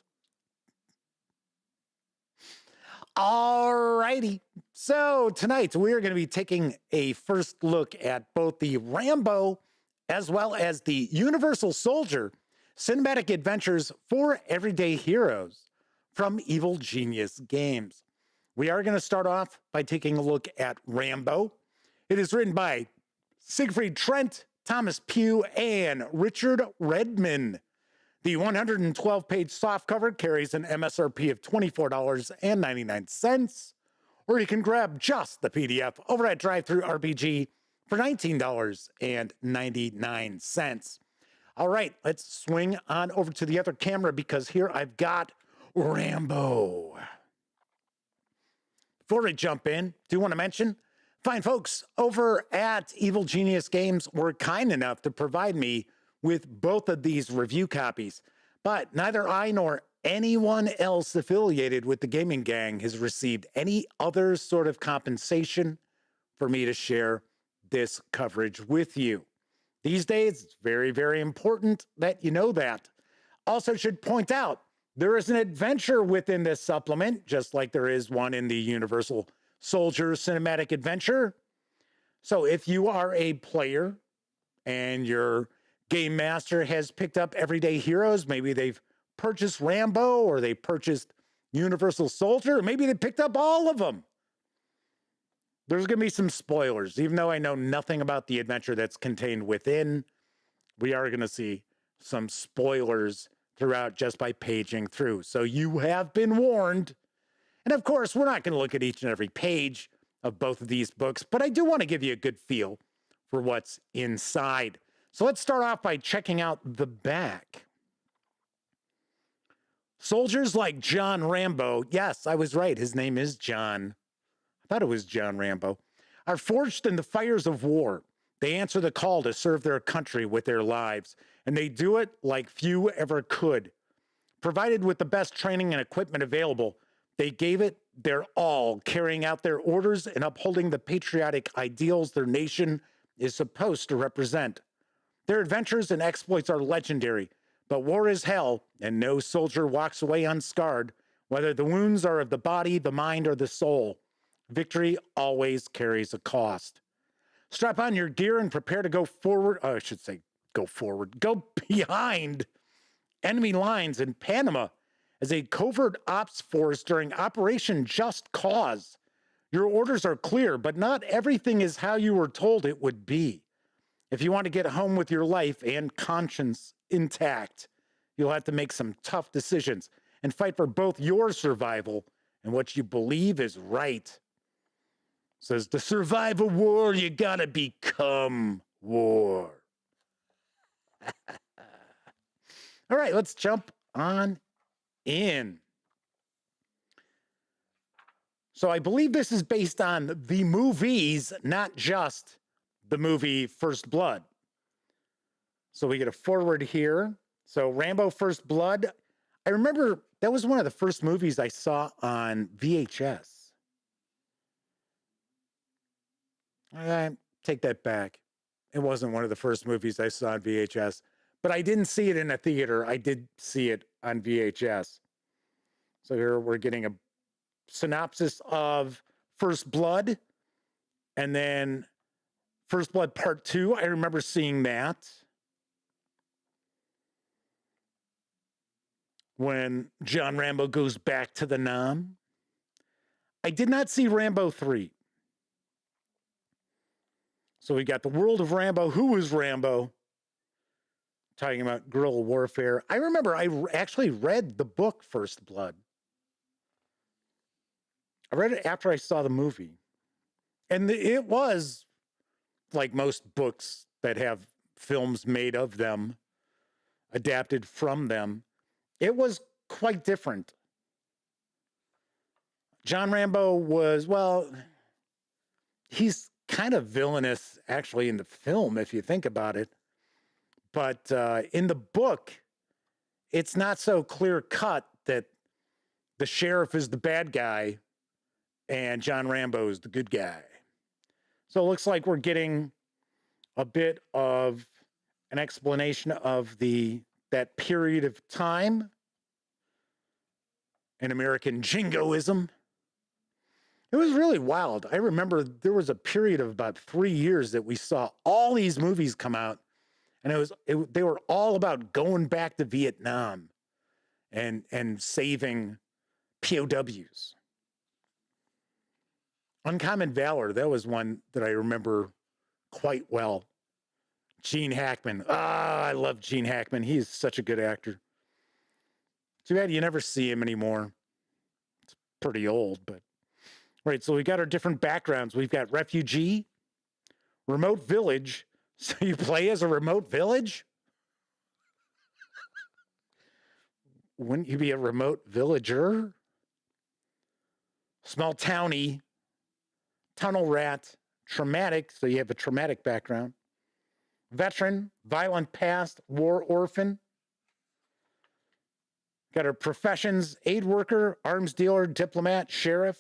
All righty. So tonight we are going to be taking a first look at both the Rambo as well as the Universal Soldier cinematic adventures for everyday heroes from Evil Genius Games. We are going to start off by taking a look at Rambo. It is written by Siegfried Trent, Thomas Pugh, and Richard Redman. The 112-page softcover carries an MSRP of $24.99, or you can grab just the PDF over at DriveThruRPG for $19.99. All right, let's swing on over to the other camera because here I've got Rambo. Before we jump in, do want to mention, fine folks over at Evil Genius Games were kind enough to provide me with both of these review copies, but neither I nor anyone else affiliated with the gaming gang has received any other sort of compensation for me to share this coverage with you. These days, it's very, very important that you know that. Also should point out, there is an adventure within this supplement, just like there is one in the Universal Soldier Cinematic Adventure. So if you are a player and you're Game Master has picked up Everyday Heroes. Maybe they've purchased Rambo, or they purchased Universal Soldier, or maybe they picked up all of them. There's going to be some spoilers. Even though I know nothing about the adventure that's contained within, we are going to see some spoilers throughout just by paging through. So you have been warned. And of course, we're not going to look at each and every page of both of these books, but I do want to give you a good feel for what's inside. So let's start off by checking out the back. Soldiers like John Rambo, yes, I was right, his name is John. I thought it was John Rambo, are forged in the fires of war. They answer the call to serve their country with their lives, and they do it like few ever could. Provided with the best training and equipment available, they gave it their all, carrying out their orders and upholding the patriotic ideals their nation is supposed to represent. Their adventures and exploits are legendary, but war is hell, and no soldier walks away unscarred, whether the wounds are of the body, the mind, or the soul. Victory always carries a cost. Strap on your gear and prepare to go forward. Oh, I should say go forward. Go behind enemy lines in Panama as a covert ops force during Operation Just Cause. Your orders are clear, but not everything is how you were told it would be. If you want to get home with your life and conscience intact, you'll have to make some tough decisions and fight for both your survival and what you believe is right. Says, to survive a war, you gotta become war. All right, let's jump on in. So I believe this is based on the movies, not just the movie First Blood. So we get a forward here. So Rambo First Blood. I remember that was one of the first movies I saw on VHS. I take that back. It wasn't one of the first movies I saw on VHS, but I didn't see it in a theater. I did see it on VHS. So here we're getting a synopsis of First Blood, and then First Blood Part 2. I remember seeing that when John Rambo goes back to the Nam. I did not see Rambo 3. So we got the world of Rambo. Who was Rambo? Talking about guerrilla warfare. I remember I actually read the book First Blood. I read it after I saw the movie. And it was, like most books that have films made of them, adapted from them, it was quite different. John Rambo was, well, he's kind of villainous actually in the film, if you think about it. But in the book, it's not so clear cut that the sheriff is the bad guy and John Rambo is the good guy. So it looks like we're getting a bit of an explanation of that period of time in American jingoism. It was really wild. I remember there was a period of about 3 years that we saw all these movies come out, and they were all about going back to Vietnam and saving POWs. Uncommon Valor, that was one that I remember quite well. Gene Hackman. I love Gene Hackman. He is such a good actor. Too bad you never see him anymore. It's pretty old, but... Right, so we got our different backgrounds. We've got refugee, remote village. So you play as a remote village? Wouldn't you be a remote villager? Small townie, tunnel rat, traumatic, so you have a traumatic background. Veteran, violent past, war orphan. Got our professions, aid worker, arms dealer, diplomat, sheriff.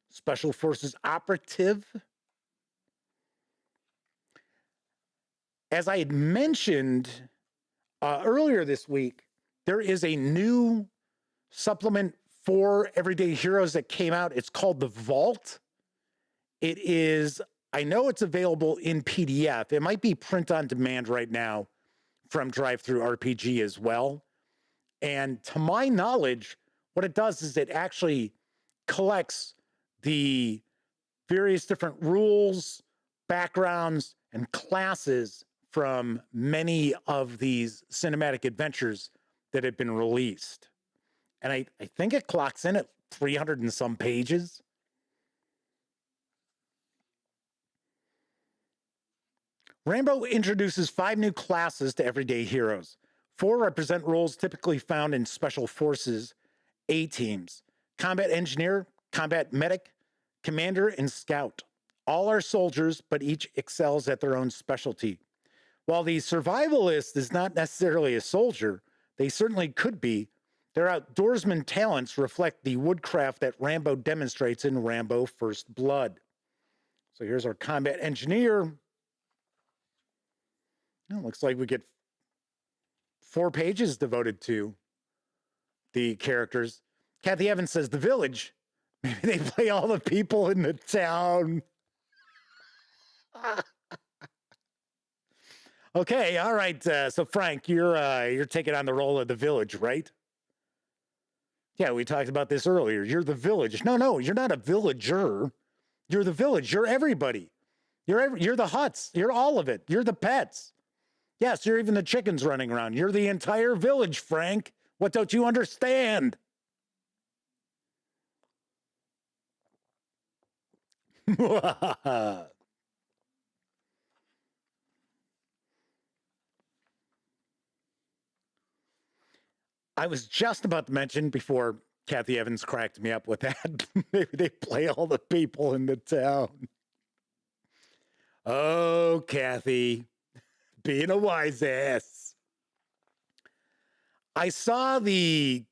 Special Forces operative. As I had mentioned earlier this week, there is a new supplement for Everyday Heroes that came out. It's called The Vault. It is I know it's available in PDF. It might be print on demand right now from DriveThruRPG as well. And to my knowledge, what it does is it actually collects the various different rules, backgrounds, and classes from many of these cinematic adventures that have been released. And I think it clocks in at 300 and some pages. Rambo introduces 5 new classes to everyday heroes. 4 represent roles typically found in Special Forces A teams: Combat Engineer, Combat Medic, Commander, and Scout. All are soldiers, but each excels at their own specialty. While the Survivalist is not necessarily a soldier, they certainly could be. Their outdoorsman talents reflect the woodcraft that Rambo demonstrates in Rambo First Blood. So here's our Combat Engineer. It looks like we get 4 pages devoted to the characters. Kathy Evans says, The Village. Maybe they play all the people in the town. Okay, all right. So Frank, you're taking on the role of the Village, right? Yeah, we talked about this earlier. You're the Village. No, you're not a villager. You're the Village. You're everybody. You're the huts. You're all of it. You're the pets. Yes, you're even the chickens running around. You're the entire village, Frank. What don't you understand? I was just about to mention before Kathy Evans cracked me up with that. Maybe they play all the people in the town. Oh, Kathy, being a wise ass. I saw the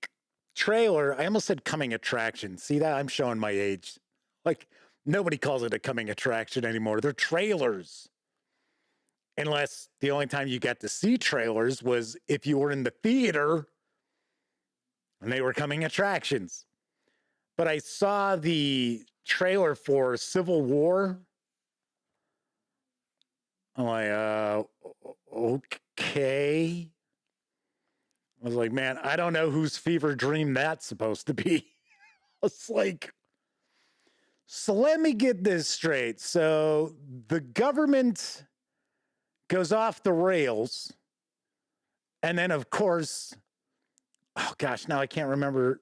trailer. I almost said coming attraction. See that? I'm showing my age. Like, nobody calls it a coming attraction anymore. They're trailers. Unless the only time you got to see trailers was if you were in the theater and they were coming attractions. But I saw the trailer for Civil War. I'm like, okay. I was like, man, I don't know whose fever dream that's supposed to be. It's like, so let me get this straight. So the government goes off the rails. And then, of course, oh gosh, now I can't remember.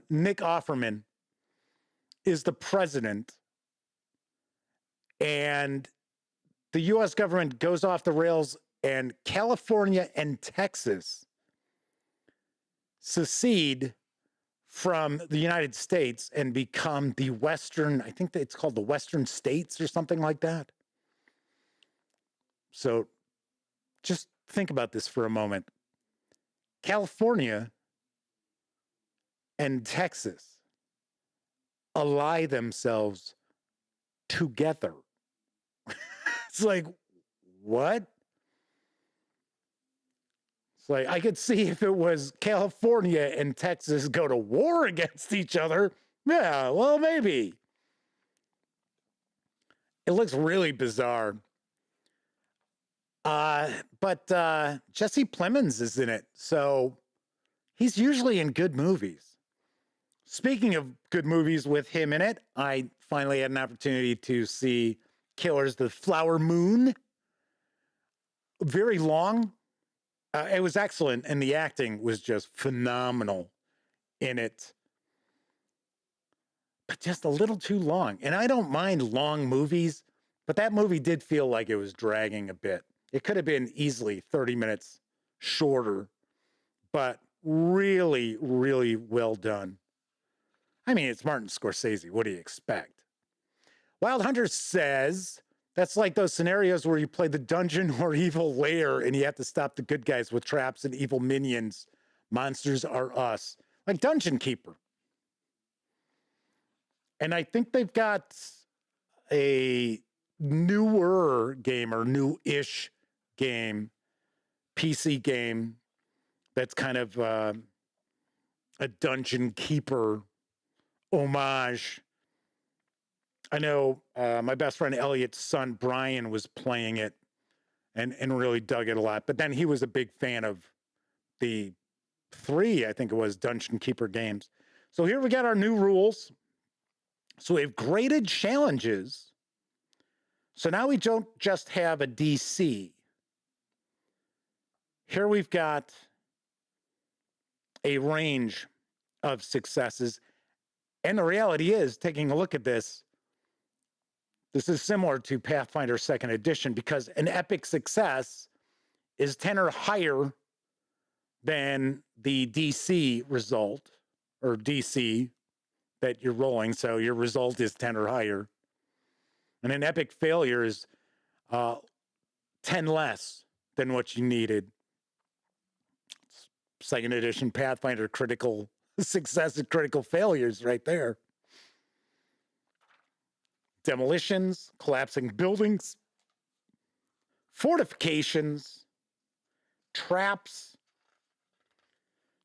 Nick Offerman is the president. And the U.S. government goes off the rails, and California and Texas secede from the United States and become the Western, I think it's called the Western States or something like that. So just think about this for a moment. California and Texas ally themselves together. It's like, what? It's like, I could see if it was California and Texas go to war against each other. Yeah, well, maybe. It looks really bizarre. But Jesse Plemons is in it, so he's usually in good movies. Speaking of good movies with him in it, I finally had an opportunity to see Killers of the Flower Moon. Very long. It was excellent, and the acting was just phenomenal in it. But just a little too long. And I don't mind long movies, but that movie did feel like it was dragging a bit. It could have been easily 30 minutes shorter, but really, really well done. I mean, it's Martin Scorsese. What do you expect? Wild Hunter says, that's like those scenarios where you play the dungeon or evil lair and you have to stop the good guys with traps and evil minions. Monsters are us. Like Dungeon Keeper. And I think they've got a newer game or new-ish game, PC game, that's kind of a Dungeon Keeper homage. I know my best friend Elliot's son, Brian, was playing it and really dug it a lot. But then he was a big fan of the 3, I think it was, Dungeon Keeper games. So here we got our new rules. So we have graded challenges. So now we don't just have a DC. Here we've got a range of successes. And the reality is, taking a look at this, this is similar to Pathfinder 2nd Edition because an epic success is 10 or higher than the DC result, or DC that you're rolling. So your result is 10 or higher. And an epic failure is 10 less than what you needed. 2nd Edition Pathfinder critical success and critical failures right there. Demolitions, collapsing buildings, fortifications, traps.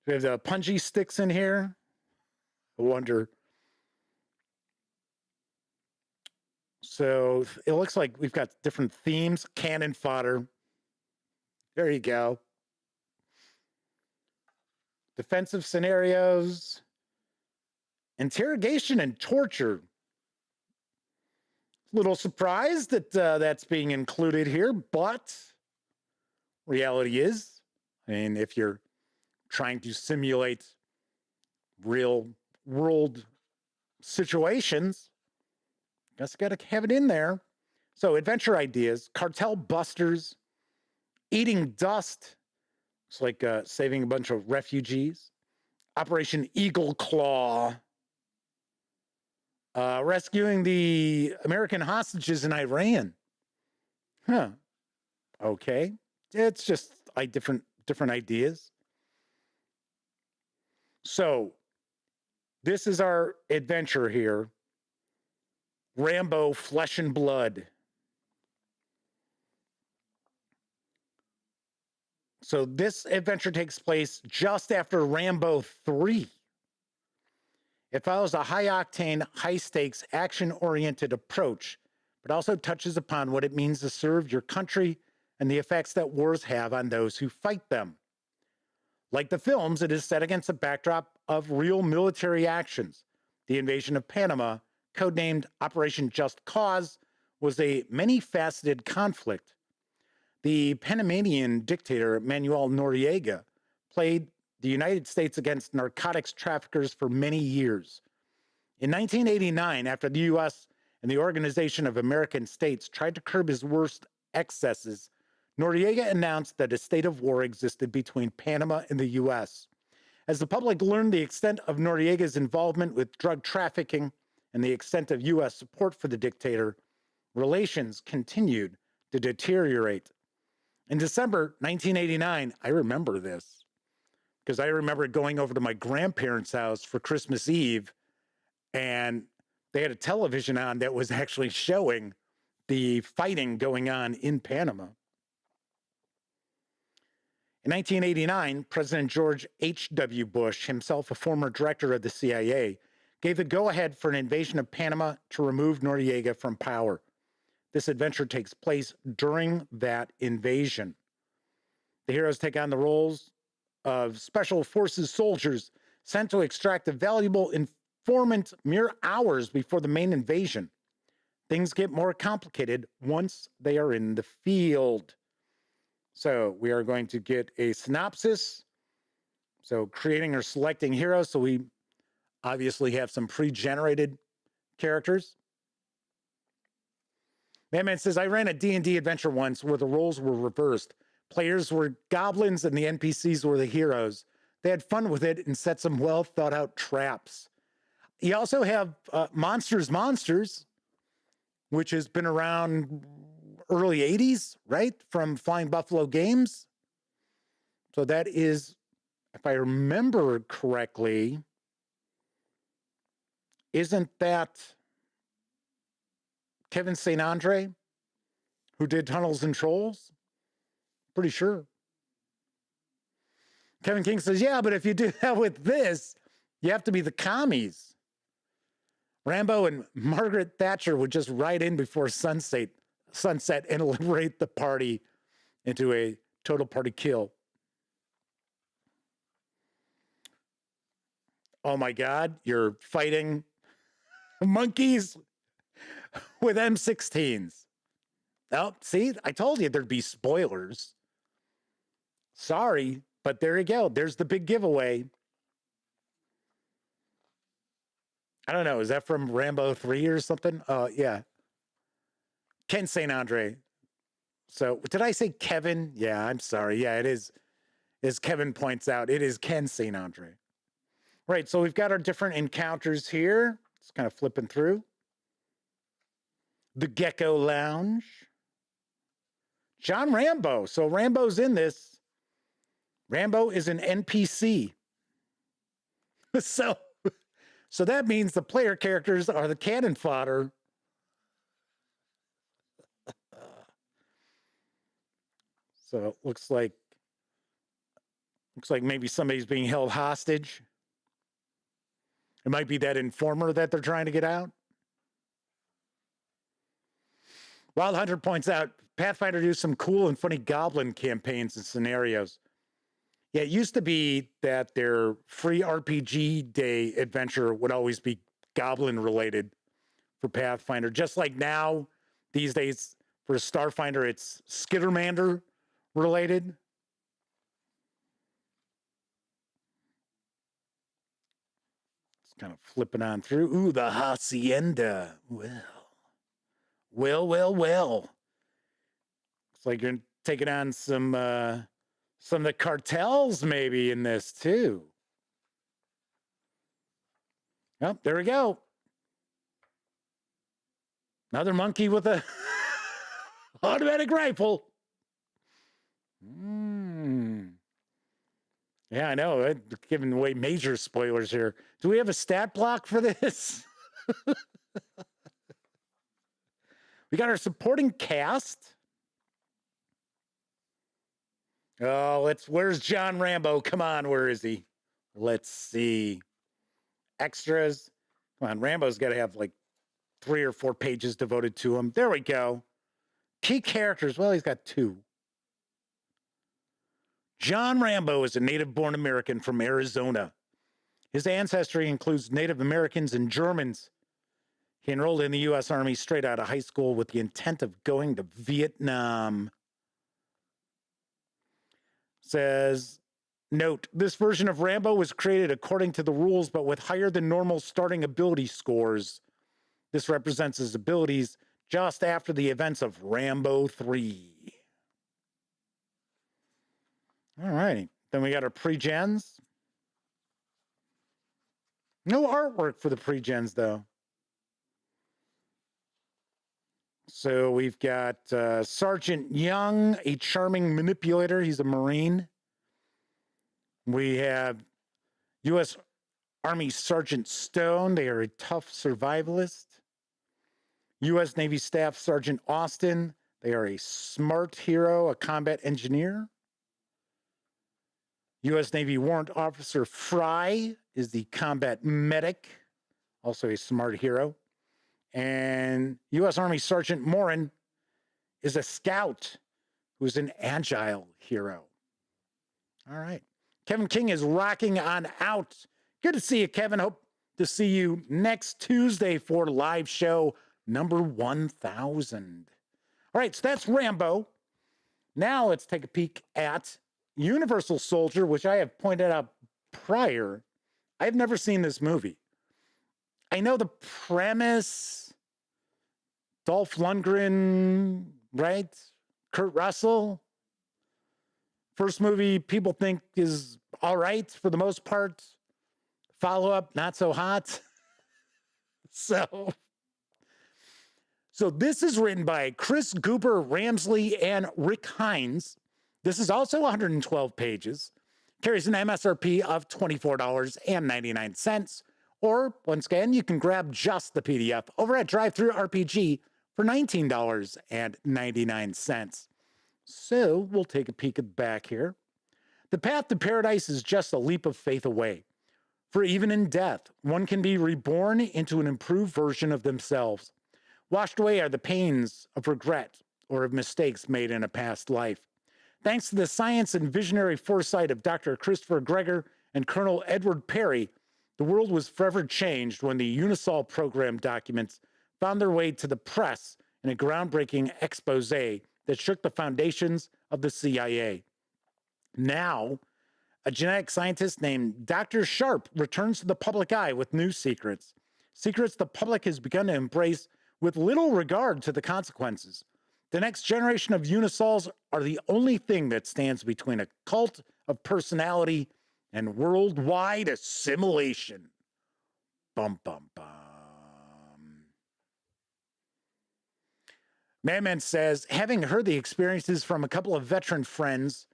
We have the punji sticks in here. I wonder. So it looks like we've got different themes. Cannon fodder. There you go. Defensive scenarios. Interrogation and torture. Little surprised that that's being included here, but reality is, I mean, if you're trying to simulate real world situations, I guess you got to have it in there. So adventure ideas, cartel busters, eating dust. It's like saving a bunch of refugees. Operation Eagle Claw. Rescuing the American hostages in Iran. Huh. Okay. It's just like different ideas. So this is our adventure here. Rambo Flesh and Blood. So this adventure takes place just after Rambo 3. It follows a high-octane, high-stakes, action-oriented approach, but also touches upon what it means to serve your country and the effects that wars have on those who fight them. Like the films, it is set against a backdrop of real military actions. The invasion of Panama, codenamed Operation Just Cause, was a many-faceted conflict. The Panamanian dictator Manuel Noriega played the United States against narcotics traffickers for many years. In 1989, after the U.S. and the Organization of American States tried to curb his worst excesses, Noriega announced that a state of war existed between Panama and the U.S. As the public learned the extent of Noriega's involvement with drug trafficking and the extent of U.S. support for the dictator, relations continued to deteriorate. In December 1989, I remember this, because I remember going over to my grandparents' house for Christmas Eve, and they had a television on that was actually showing the fighting going on in Panama. In 1989, President George H.W. Bush, himself a former director of the CIA, gave the go-ahead for an invasion of Panama to remove Noriega from power. This adventure takes place during that invasion. The heroes take on the roles of Special Forces soldiers sent to extract a valuable informant mere hours before the main invasion. Things get more complicated once they are in the field. So we are going to get a synopsis. So creating or selecting heroes. So we obviously have some pre-generated characters. Madman says, I ran a D&D adventure once where the roles were reversed. Players were goblins and the NPCs were the heroes. They had fun with it and set some well thought out traps. You also have Monsters, which has been around early 80s, right? From Flying Buffalo Games. So that is, if I remember correctly, isn't that Kevin St. Andre, who did Tunnels and Trolls? Pretty sure. Kevin King says, yeah, but if you do that with this, you have to be the commies. Rambo and Margaret Thatcher would just ride in before sunset and liberate the party into a total party kill. Oh my God, you're fighting monkeys with M16s. Oh, see, I told you there'd be spoilers. Sorry, but there you go. There's the big giveaway. I don't know. Is that from Rambo 3 or something? Yeah. Ken St. Andre. So did I say Kevin? Yeah, I'm sorry. Yeah, it is. As Kevin points out, it is Ken St. Andre. Right. So we've got our different encounters here. It's kind of flipping through. The Gecko Lounge. John Rambo. So Rambo's in this. Rambo is an NPC. So that means the player characters are the cannon fodder. So it looks like maybe somebody's being held hostage. It might be that informer that they're trying to get out. Wild Hunter points out, Pathfinder do some cool and funny goblin campaigns and scenarios. Yeah, it used to be that their free RPG day adventure would always be goblin related for Pathfinder. Just like now, these days, for Starfinder, it's Skittermander related. It's kind of flipping on through. Ooh, the Hacienda. Well. Looks like you're taking on some of the cartels maybe in this too. Oh, there we go. Another monkey with a automatic rifle. Yeah, I know. I'm giving away major spoilers here. Do we have a stat block for this? We got our supporting cast. Oh, where's John Rambo? Come on, where is he? Let's see. Extras. Come on, Rambo's got to have like 3 or 4 pages devoted to him. There we go. Key characters. Well, he's got 2. John Rambo is a native-born American from Arizona. His ancestry includes Native Americans and Germans. He enrolled in the U.S. Army straight out of high school with the intent of going to Vietnam. Says, note, this version of Rambo was created according to the rules, but with higher than normal starting ability scores. This represents his abilities just after the events of Rambo 3. All righty. Then we got our pre-gens. No artwork for the pre-gens, though. So we've got Sergeant Young, a charming manipulator. He's a Marine. We have U.S. Army Sergeant Stone. They are a tough survivalist. U.S. Navy Staff Sergeant Austin. They are a smart hero, a combat engineer. U.S. Navy Warrant Officer Fry is the combat medic, also a smart hero. And U.S. Army Sergeant Morin is a scout who's an agile hero. All right. Kevin King is rocking on out. Good to see you, Kevin. Hope to see you next Tuesday for live show number 1000. All right, so that's Rambo. Now let's take a peek at Universal Soldier, which I have pointed out prior. I've never seen this movie. I know the premise. Dolph Lundgren, right? Kurt Russell. First movie people think is all right for the most part. Follow-up, not so hot. So this is written by Chris Goober Ramsley and Rick Hines. This is also 112 pages. Carries an MSRP of $24.99. Or, once again, you can grab just the PDF over at DriveThruRPG for $19.99. So we'll take a peek at the back here. The path to paradise is just a leap of faith away. For even in death, one can be reborn into an improved version of themselves. Washed away are the pains of regret or of mistakes made in a past life. Thanks to the science and visionary foresight of Dr. Christopher Greger and Colonel Edward Perry, the world was forever changed when the Unisol program documents found their way to the press in a groundbreaking expose that shook the foundations of the CIA. Now, a genetic scientist named Dr. Sharp returns to the public eye with new secrets. Secrets the public has begun to embrace with little regard to the consequences. The next generation of Unisols are the only thing that stands between a cult of personality and worldwide assimilation. Bum, bum, bum. Madman says, having heard the experiences from a couple of veteran friends,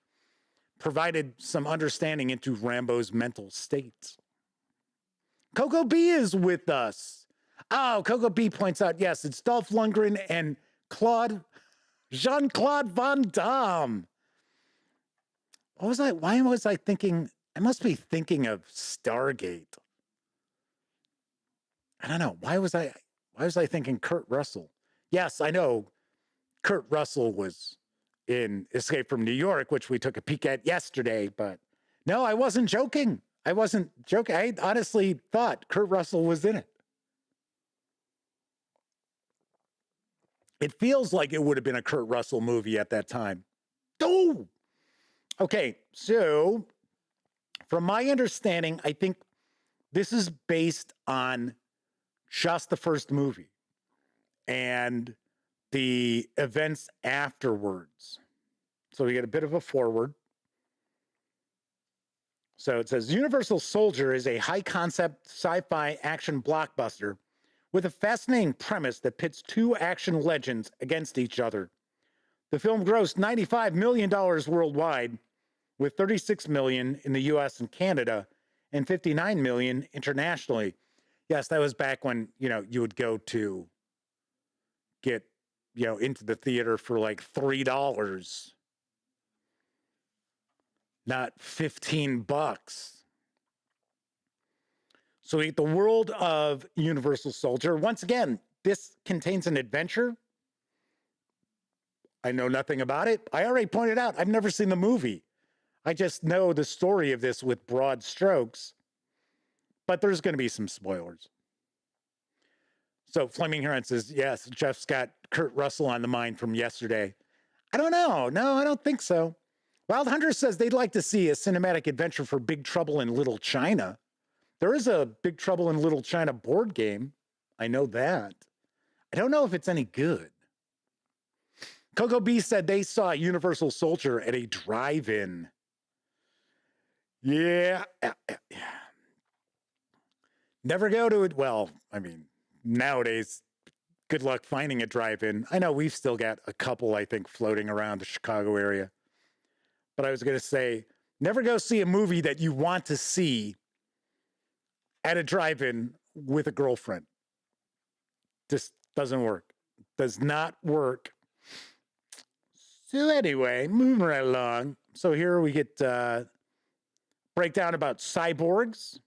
provided some understanding into Rambo's mental state. Coco B is with us. Oh, Coco B points out, yes, it's Dolph Lundgren and Jean-Claude Van Damme. Why was I thinking? I must be thinking of Stargate. I don't know. Why was I thinking Kurt Russell? Yes, I know Kurt Russell was in Escape from New York, which we took a peek at yesterday, but no, I wasn't joking. I honestly thought Kurt Russell was in it. It feels like it would have been a Kurt Russell movie at that time. Oh! Okay, so from my understanding, I think this is based on just the first movie and the events afterwards. So we get a bit of a forward. So it says, Universal Soldier is a high-concept sci-fi action blockbuster with a fascinating premise that pits two action legends against each other. The film grossed $95 million worldwide, with $36 million in the US and Canada, and $59 million internationally. Yes, that was back when, you would go to get, into the theater for like $3, not $15. So we get the world of Universal Soldier. Once again, this contains an adventure. I know nothing about it. I already pointed out, I've never seen the movie. I just know the story of this with broad strokes, but there's going to be some spoilers. So Flaming Heron says, yes, Jeff's got Kurt Russell on the mind from yesterday. I don't know. No, I don't think so. Wild Hunter says they'd like to see a cinematic adventure for Big Trouble in Little China. There is a Big Trouble in Little China board game. I know that. I don't know if it's any good. Coco B said they saw Universal Soldier at a drive-in. Yeah. Never go to it. Well, I mean, nowadays, good luck finding a drive-in. I know we've still got a couple, I think, floating around the Chicago area. But I was going to say, never go see a movie that you want to see at a drive-in with a girlfriend. Just doesn't work. Does not work. So anyway, moving right along. So here we get breakdown about cyborgs.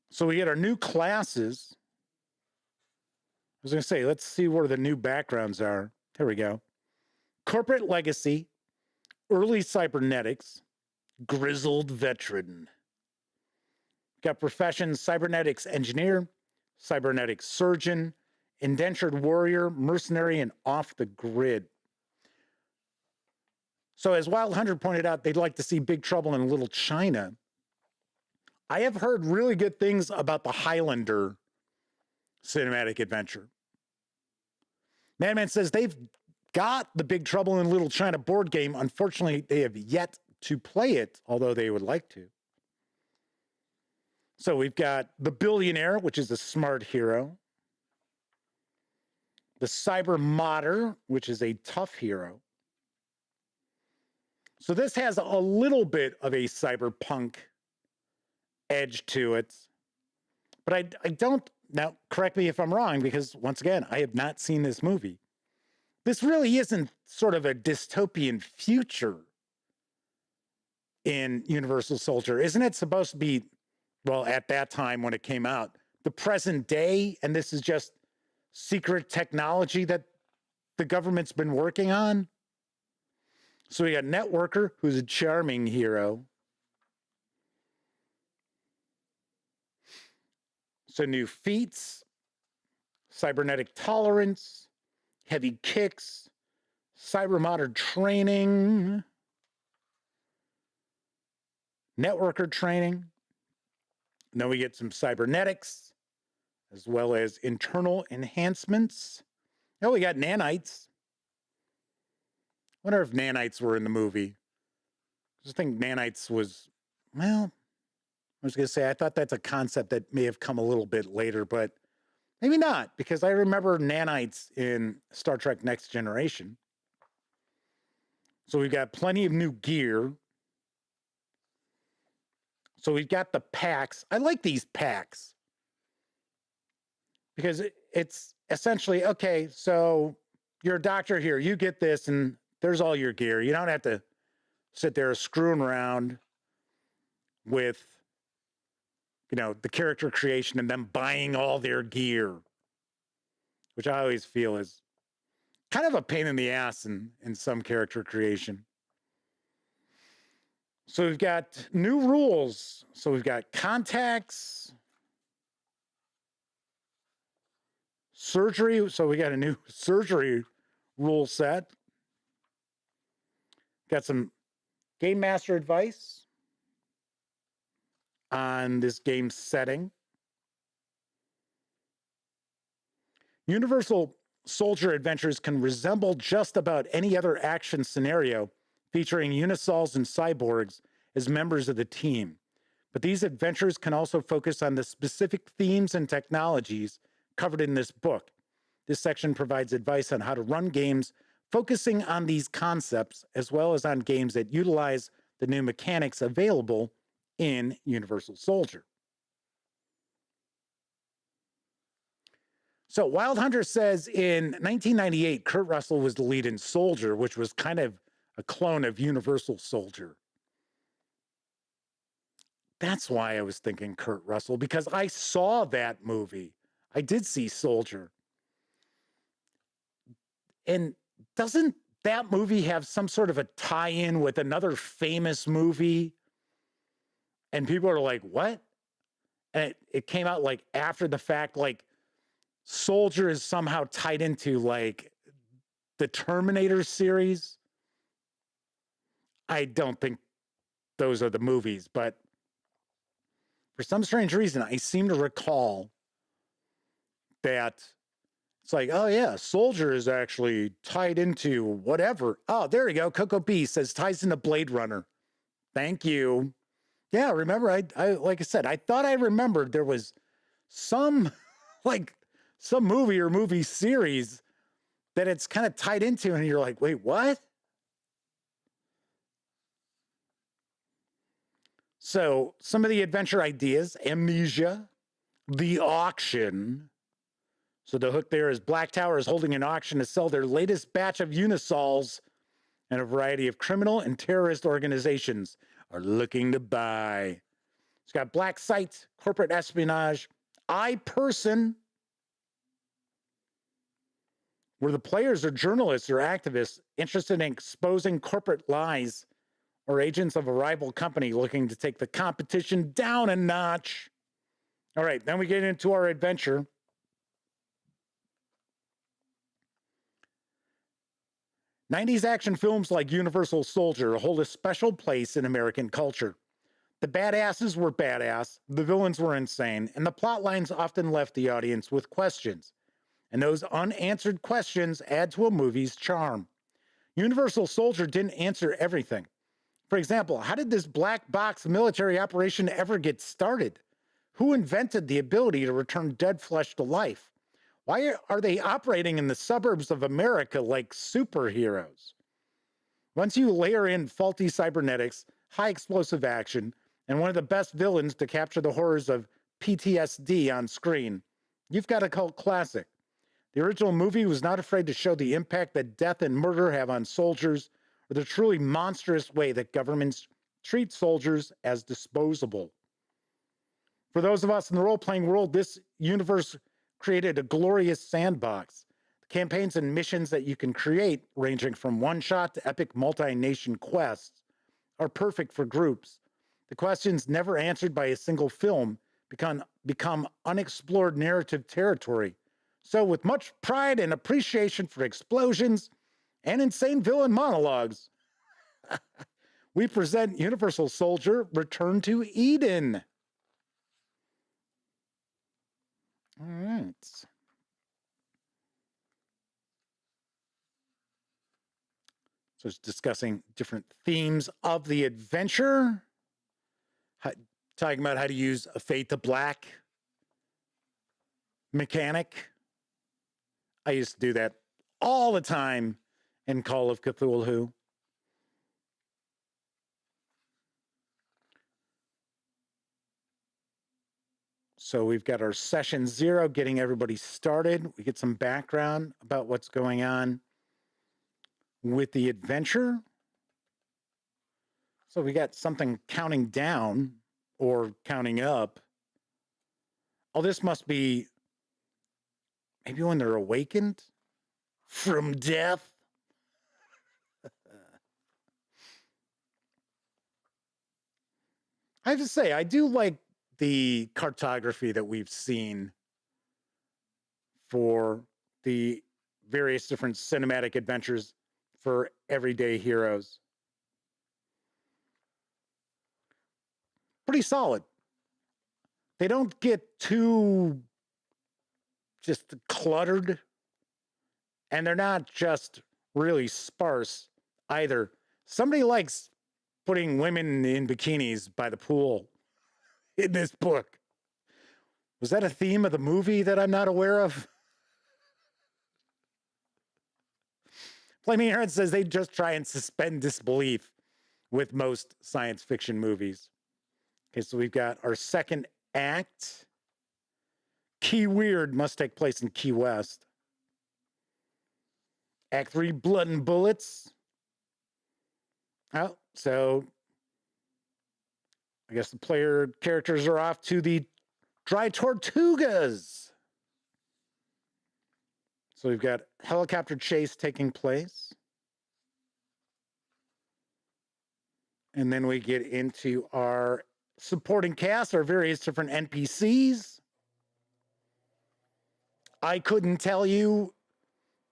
So we get our new classes. I was going to say, let's see where the new backgrounds are. Here we go. Corporate legacy, early cybernetics, grizzled veteran. Got professions, cybernetics engineer, cybernetics surgeon, indentured warrior, mercenary, and off the grid. So as Wild Hunter pointed out, they'd like to see Big Trouble in Little China. I have heard really good things about the Highlander cinematic adventure. Madman says they've got the Big Trouble in Little China board game. Unfortunately, they have yet to play it, although they would like to. So we've got the Billionaire, which is a smart hero. The Cyber Modder, which is a tough hero. So this has a little bit of a cyberpunk edge to it. But I don't, now correct me if I'm wrong, because once again, I have not seen this movie. This really isn't sort of a dystopian future. in Universal Soldier? Isn't it supposed to be, well, at that time when it came out, the present day, and this is just secret technology that the government's been working on? So we got Networker, who's a charming hero. So new feats, cybernetic tolerance, heavy kicks, cybermodern training, Networker training. And then we get some cybernetics, as well as internal enhancements. Oh, we got nanites. Wonder if nanites were in the movie. I just think nanites was, well, I was going to say, I thought that's a concept that may have come a little bit later, but maybe not, because I remember nanites in Star Trek Next Generation. So we've got plenty of new gear. So we've got the packs. I like these packs because it's essentially, okay, so you're a doctor here, you get this, and there's all your gear. You don't have to sit there screwing around with, you know, the character creation and them buying all their gear, which I always feel is kind of a pain in the ass in some character creation. So we've got new rules. So we've got contacts, surgery. So we got a new surgery rule set. Got some game master advice on this game setting. Universal Soldier adventures can resemble just about any other action scenario featuring unisols and cyborgs as members of the team. But these adventures can also focus on the specific themes and technologies covered in this book. This section provides advice on how to run games focusing on these concepts, as well as on games that utilize the new mechanics available in Universal Soldier. So Wild Hunter says in 1998, Kurt Russell was the lead in Soldier, which was kind of a clone of Universal Soldier. That's why I was thinking Kurt Russell, because I saw that movie. I did see Soldier. And doesn't that movie have some sort of a tie-in with another famous movie? And people are like, what? And it came out like after the fact, like Soldier is somehow tied into like the Terminator series. I don't think those are the movies, but for some strange reason, I seem to recall that it's like, oh yeah, Soldier is actually tied into whatever. Oh, there you go. Coco B says ties into Blade Runner. Thank you. Yeah, remember, I like I said, I thought I remembered there was some like some movie or movie series that it's kind of tied into, and you're like, wait, what? So some of the adventure ideas: Amnesia, The Auction. So the hook there is Black Tower is holding an auction to sell their latest batch of unisols, and a variety of criminal and terrorist organizations are looking to buy. It's got Black Site, Corporate Espionage, iPerson, where the players are journalists or activists interested in exposing corporate lies, or agents of a rival company looking to take the competition down a notch. All right, then we get into our adventure. '90s action films like Universal Soldier hold a special place in American culture. The badasses were badass, the villains were insane, and the plot lines often left the audience with questions. And those unanswered questions add to a movie's charm. Universal Soldier didn't answer everything. For example, how did this black box military operation ever get started? Who invented the ability to return dead flesh to life? Why are they operating in the suburbs of America like superheroes? Once you layer in faulty cybernetics, high explosive action, and one of the best villains to capture the horrors of PTSD on screen, you've got a cult classic. The original movie was not afraid to show the impact that death and murder have on soldiers, or the truly monstrous way that governments treat soldiers as disposable. For those of us in the role-playing world, this universe created a glorious sandbox. The campaigns and missions that you can create, ranging from one-shot to epic multi-nation quests, are perfect for groups. The questions never answered by a single film become unexplored narrative territory. So with much pride and appreciation for explosions and insane villain monologues, we present Universal Soldier Return to Eden. All right. So it's discussing different themes of the adventure. Talking about how to use a fade to black mechanic. I used to do that all the time in Call of Cthulhu. So we've got our session 0, getting everybody started. We get some background about what's going on with the adventure. So we got something counting down or counting up. Oh, this must be maybe when they're awakened from death. I have to say, I do like the cartography that we've seen for the various different cinematic adventures for everyday heroes. Pretty solid. They don't get too just cluttered, and they're not just really sparse either. Somebody likes putting women in bikinis by the pool in this book. Was that a theme of the movie that I'm not aware of? Flaming Heron says they just try and suspend disbelief with most science fiction movies. Okay, so we've got our second act. Key Weird must take place in Key West. Act 3, Blood and Bullets. Oh, so I guess the player characters are off to the Dry Tortugas. So we've got helicopter chase taking place. And then we get into our supporting cast, our various different NPCs. I couldn't tell you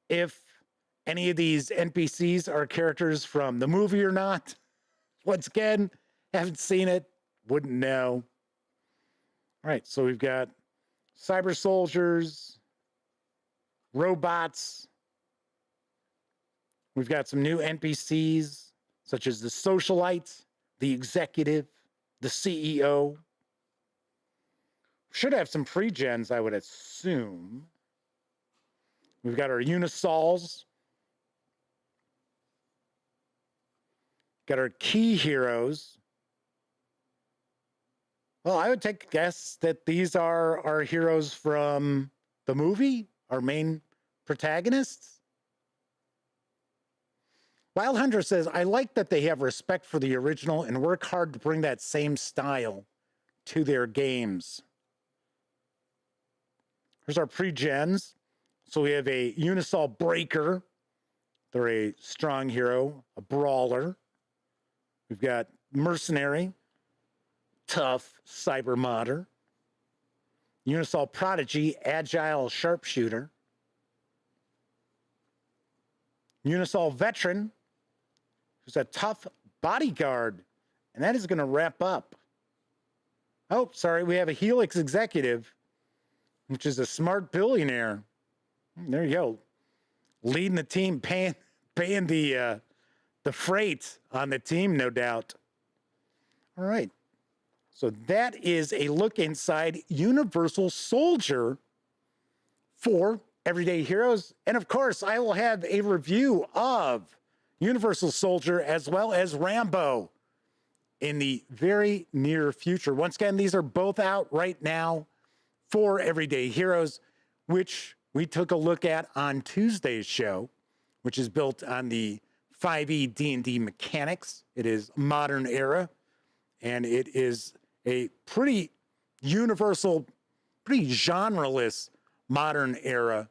if any of these NPCs are characters from the movie or not. Once again, haven't seen it, wouldn't know. All right, so we've got cyber soldiers, robots. We've got some new NPCs, such as the socialite, the executive, the CEO. Should have some pre-gens, I would assume. We've got our Unisols. Got our key heroes. Well, I would take a guess that these are our heroes from the movie, our main protagonists. Wild Hunter says, I like that they have respect for the original and work hard to bring that same style to their games. Here's our pre-gens. So we have a Unisol Breaker. They're a strong hero, a brawler. We've got Mercenary, tough cyber modder. Unisol Prodigy, agile sharpshooter. Unisol Veteran, who's a tough bodyguard. And that is going to wrap up. Oh, sorry, we have a Helix Executive, which is a smart billionaire. There you go. Leading the team, paying the freight on the team, no doubt. All right. So that is a look inside Universal Soldier for Everyday Heroes. And of course, I will have a review of Universal Soldier as well as Rambo in the very near future. Once again, these are both out right now for Everyday Heroes, which we took a look at on Tuesday's show, which is built on the 5e D&D mechanics. It is modern era. and it is a pretty universal, pretty genreless modern era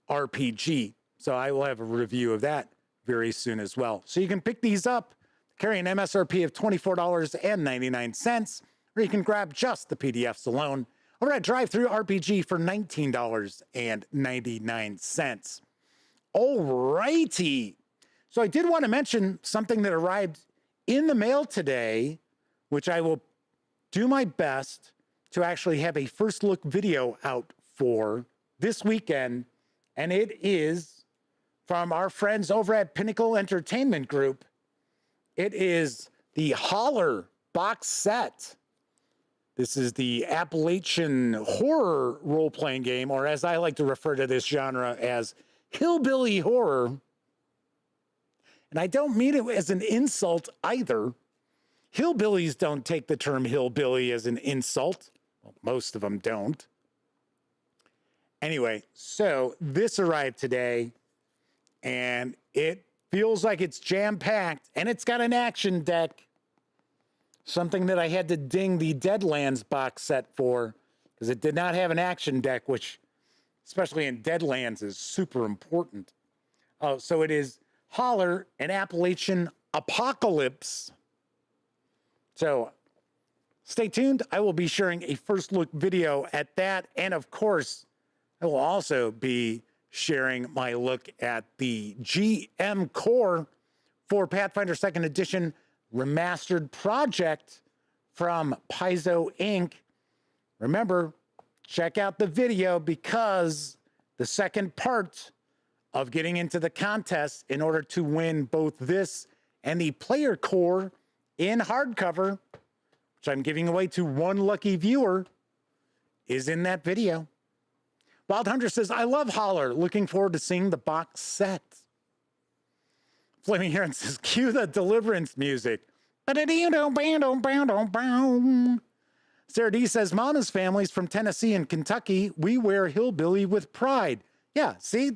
RPG. So I will have a review of that very soon as well. So you can pick these up, carry an MSRP of $24.99, or you can grab just the PDFs alone over at DriveThruRPG for $19.99. All righty. So I did want to mention something that arrived in the mail today, which I will do my best to actually have a first look video out for this weekend. And it is from our friends over at Pinnacle Entertainment Group. It is the Holler box set. This is the Appalachian horror role-playing game, or as I like to refer to this genre as hillbilly horror. And I don't mean it as an insult either. Hillbillies don't take the term hillbilly as an insult. Well, most of them don't. Anyway, so this arrived today, and it feels like it's jam-packed, and it's got an action deck. Something that I had to ding the Deadlands box set for, because it did not have an action deck, which, especially in Deadlands, is super important. Oh, so it is Holler, an Appalachian apocalypse. So stay tuned. I will be sharing a first look video at that. And of course, I will also be sharing my look at the GM Core for Pathfinder 2nd Edition Remastered Project from Paizo Inc. Remember, check out the video because the second part of getting into the contest in order to win both this and the player core in hardcover, which I'm giving away to one lucky viewer, is in that video. Wild Hunter says, I love Holler. Looking forward to seeing the box set. Flaming Heron says, cue the Deliverance music. Sarah D says, Mama's family's from Tennessee and Kentucky. We wear hillbilly with pride. Yeah, see,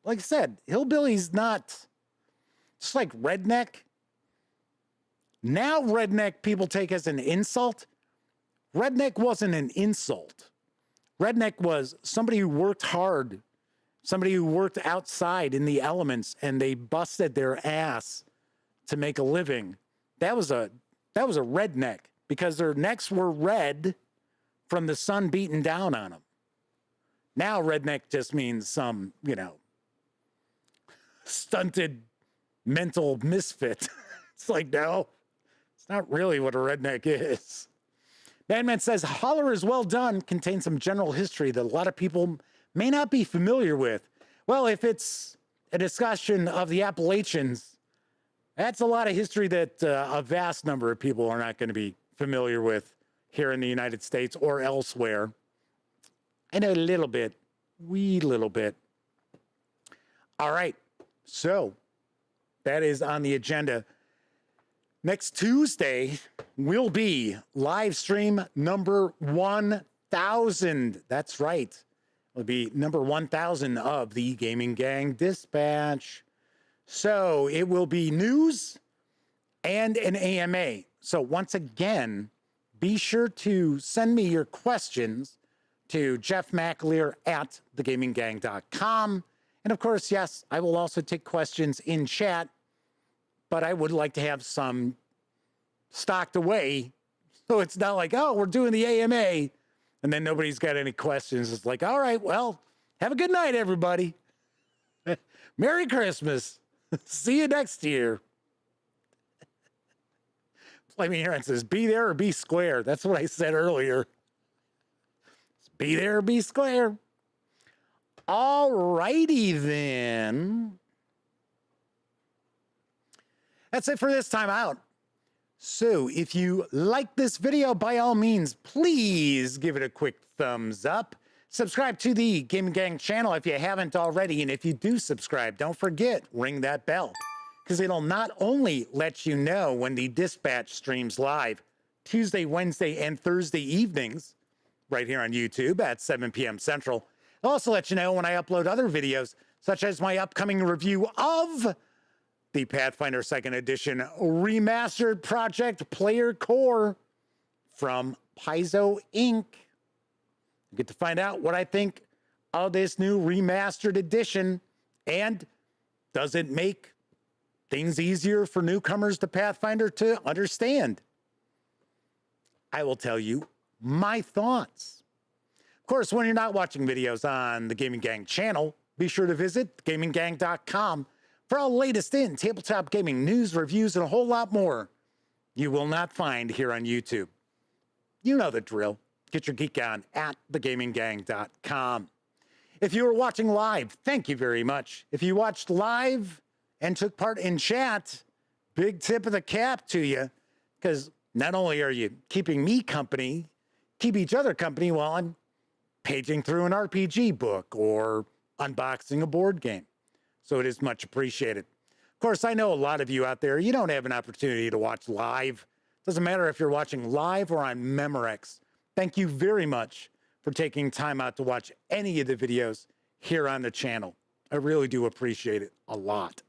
like I said, hillbilly's not just like redneck. Now redneck people take as an insult. Redneck wasn't an insult. Redneck was somebody who worked hard, somebody who worked outside in the elements, and they busted their ass to make a living. That was a redneck because their necks were red from the sun beating down on them. Now redneck just means some, stunted mental misfit. It's like, no, it's not really what a redneck is. Madman says, Holler is well done, contains some general history that a lot of people may not be familiar with. Well, if it's a discussion of the Appalachians, that's a lot of history that a vast number of people are not going to be familiar with here in the United States or elsewhere. I know a little bit, wee little bit. All right, so that is on the agenda. Next Tuesday will be live stream number 1,000. That's right. It'll be number 1,000 of the Gaming Gang Dispatch. So it will be news and an AMA. So once again, be sure to send me your questions to Jeff McAleer at thegaminggang.com. And of course, yes, I will also take questions in chat, but I would like to have some stocked away. So it's not like, oh, we're doing the AMA, and then nobody's got any questions. It's like, all right, well, have a good night, everybody. Merry Christmas. See you next year. Flaming Heron says, be there or be square. That's what I said earlier. Be there or be square. All righty then. That's it for this time out. So if you like this video, by all means, please give it a quick thumbs up. Subscribe to the Gaming Gang channel if you haven't already. And if you do subscribe, don't forget, ring that bell, because it'll not only let you know when the Dispatch streams live Tuesday, Wednesday, and Thursday evenings right here on YouTube at 7 p.m. Central. It'll also let you know when I upload other videos, such as my upcoming review of the Pathfinder 2nd Edition Remastered Project Player Core from Paizo Inc. You get to find out what I think of this new remastered edition, and does it make things easier for newcomers to Pathfinder to understand? I will tell you my thoughts. Of course, when you're not watching videos on the Gaming Gang channel, be sure to visit gaminggang.com for all the latest in tabletop gaming news, reviews, and a whole lot more you will not find here on YouTube. You know the drill. Get your geek on at thegaminggang.com. If you were watching live, thank you very much. If you watched live and took part in chat, big tip of the cap to you, because not only are you keeping me company, keep each other company while I'm paging through an RPG book or unboxing a board game. So it is much appreciated. Of course, I know a lot of you out there, you don't have an opportunity to watch live. Doesn't matter if you're watching live or on Memorex. Thank you very much for taking time out to watch any of the videos here on the channel. I really do appreciate it a lot.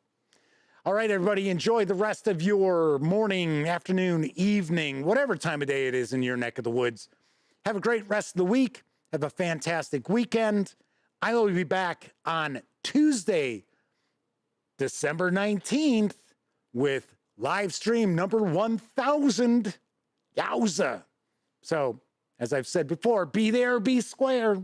All right, everybody, enjoy the rest of your morning, afternoon, evening, whatever time of day it is in your neck of the woods. Have a great rest of the week. Have a fantastic weekend. I will be back on Tuesday, December 19th, with live stream number 1000. Yowza. So, as I've said before, be there, be square.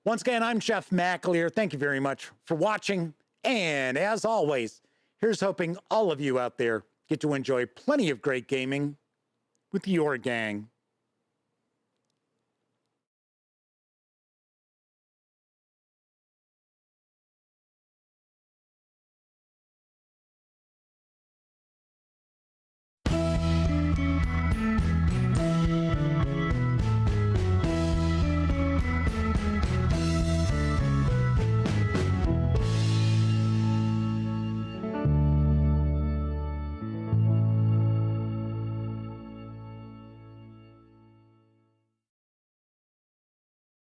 Once again, I'm Chef McAleer. Thank you very much for watching. And as always, here's hoping all of you out there get to enjoy plenty of great gaming with your gang.